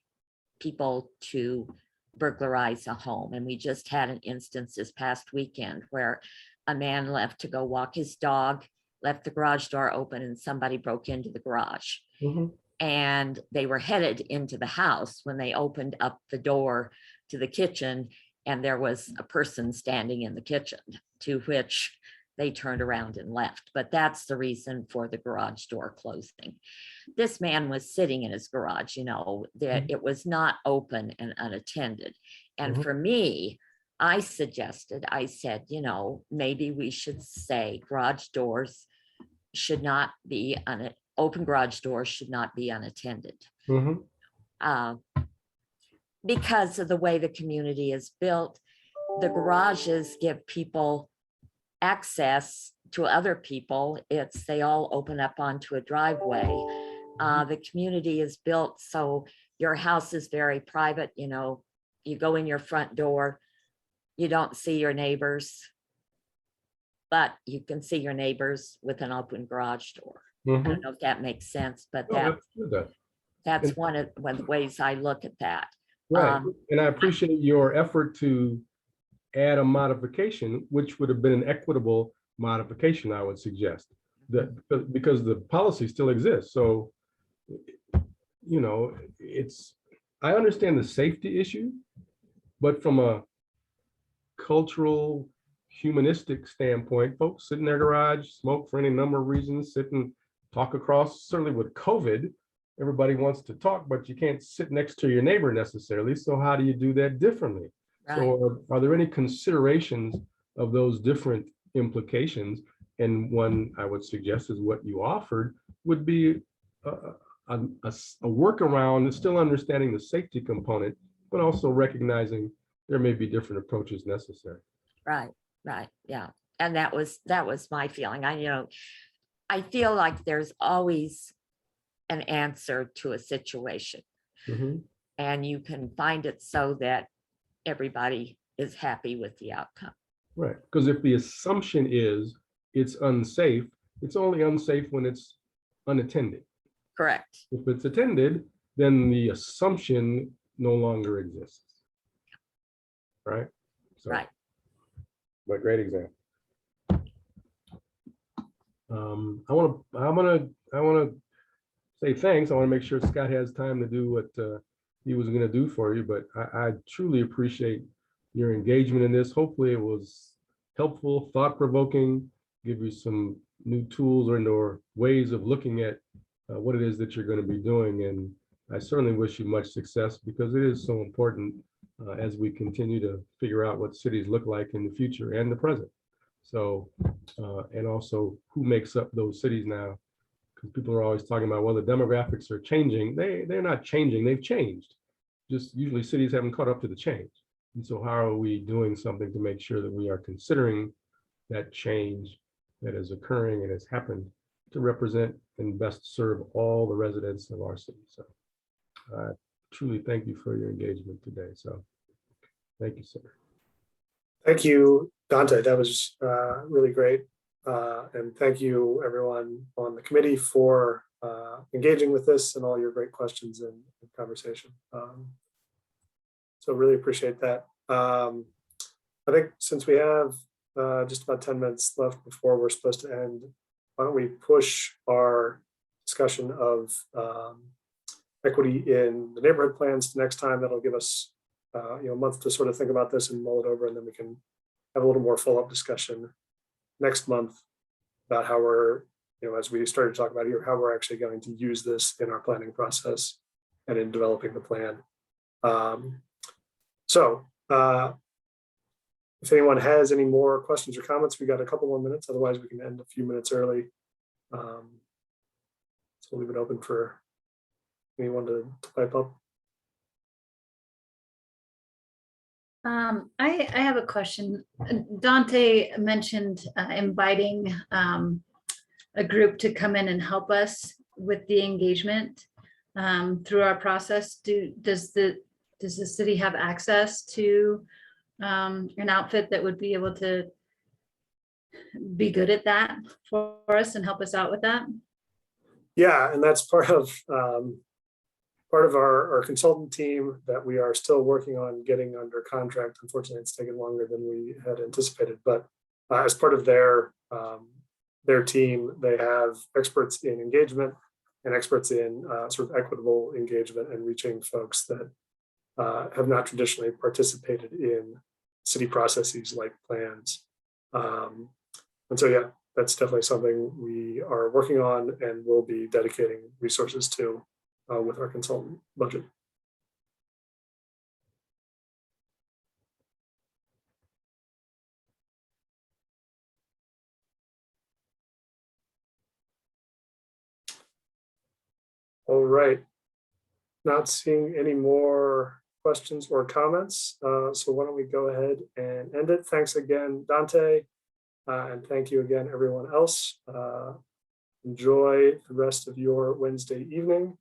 people to burglarize a home. And we just had an instance this past weekend where a man left to go walk his dog, left the garage door open, and somebody broke into the garage. Mhm. And they were headed into the house when they opened up the door to the kitchen, and there was a person standing in the kitchen, to which they turned around and left. But that's the reason for the garage door closing. This man was sitting in his garage, you know, that it was not open and unattended. And for me, I said, you know, maybe we should say garage doors should not be open garage doors should not be unattended. Because of the way the community is built, the garages give people access to other people. They all open up onto a driveway. The community is built so your house is very private. You know, you go in your front door, you don't see your neighbors, but you can see your neighbors with an open garage door. I don't know if that makes sense, but that's one of the ways I look at that. Right, and I appreciate your effort to add a modification, which would have been an equitable modification, I would suggest, that because the policy still exists. So, you know, I understand the safety issue, but from a cultural, humanistic standpoint, folks sit in their garage, smoke for any number of reasons, sit and talk across. Certainly with COVID, everybody wants to talk, but you can't sit next to your neighbor necessarily. So how do you do that differently? Right. So are there any considerations of those different implications? And one I would suggest is what you offered would be a workaround, still understanding the safety component, but also recognizing there may be different approaches necessary. Right, yeah. And that was my feeling. I feel like there's always an answer to a situation. And you can find it so that everybody is happy with the outcome. Right, because if the assumption is it's unsafe, it's only unsafe when it's unattended. Correct. If it's attended, then the assumption no longer exists. Right? So, right. But great example. I want to say thanks. I want to make sure Scott has time to do what he was going to do for you, but I truly appreciate your engagement in this. Hopefully it was helpful, thought-provoking, give you some new tools or ways of looking at what it is that you're going to be doing. And I certainly wish you much success, because it is so important as we continue to figure out what cities look like in the future and the present. So, and also who makes up those cities now, because people are always talking about, well, the demographics are changing. They're not changing, they've changed. Just usually cities haven't caught up to the change. And so how are we doing something to make sure that we are considering that change that is occurring and has happened to represent and best serve all the residents of our city? So I truly thank you for your engagement today. So thank you, sir. Thank you, Dante. That was really great. And thank you, everyone on the committee, for engaging with this and all your great questions and conversation. So really appreciate that. I think since we have just about 10 minutes left before we're supposed to end, why don't we push our discussion of equity in the neighborhood plans to next time. That'll give us a month to sort of think about this and mull it over, and then we can have a little more follow-up discussion next month about how we're, as we started to talk about here, how we're actually going to use this in our planning process and in developing the plan. So if anyone has any more questions or comments, we got a couple more minutes. Otherwise, we can end a few minutes early. So we'll leave it open for anyone to pipe up. I have a question. Dante mentioned inviting a group to come in and help us with the engagement through our process. Does the city have access to an outfit that would be able to be good at that for us and help us out with that? Yeah, and that's part of our consultant team that we are still working on getting under contract. Unfortunately, it's taken longer than we had anticipated, but as part of their team, they have experts in engagement and experts in sort of equitable engagement and reaching folks that have not traditionally participated in city processes like plans. And so, yeah, that's definitely something we are working on and will be dedicating resources to with our consultant budget. All right. Not seeing any more questions or comments. So why don't we go ahead and end it? Thanks again, Dante. And thank you again, everyone else. Enjoy the rest of your Wednesday evening.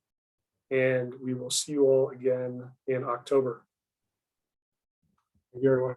And we will see you all again in October. Thank you, everyone.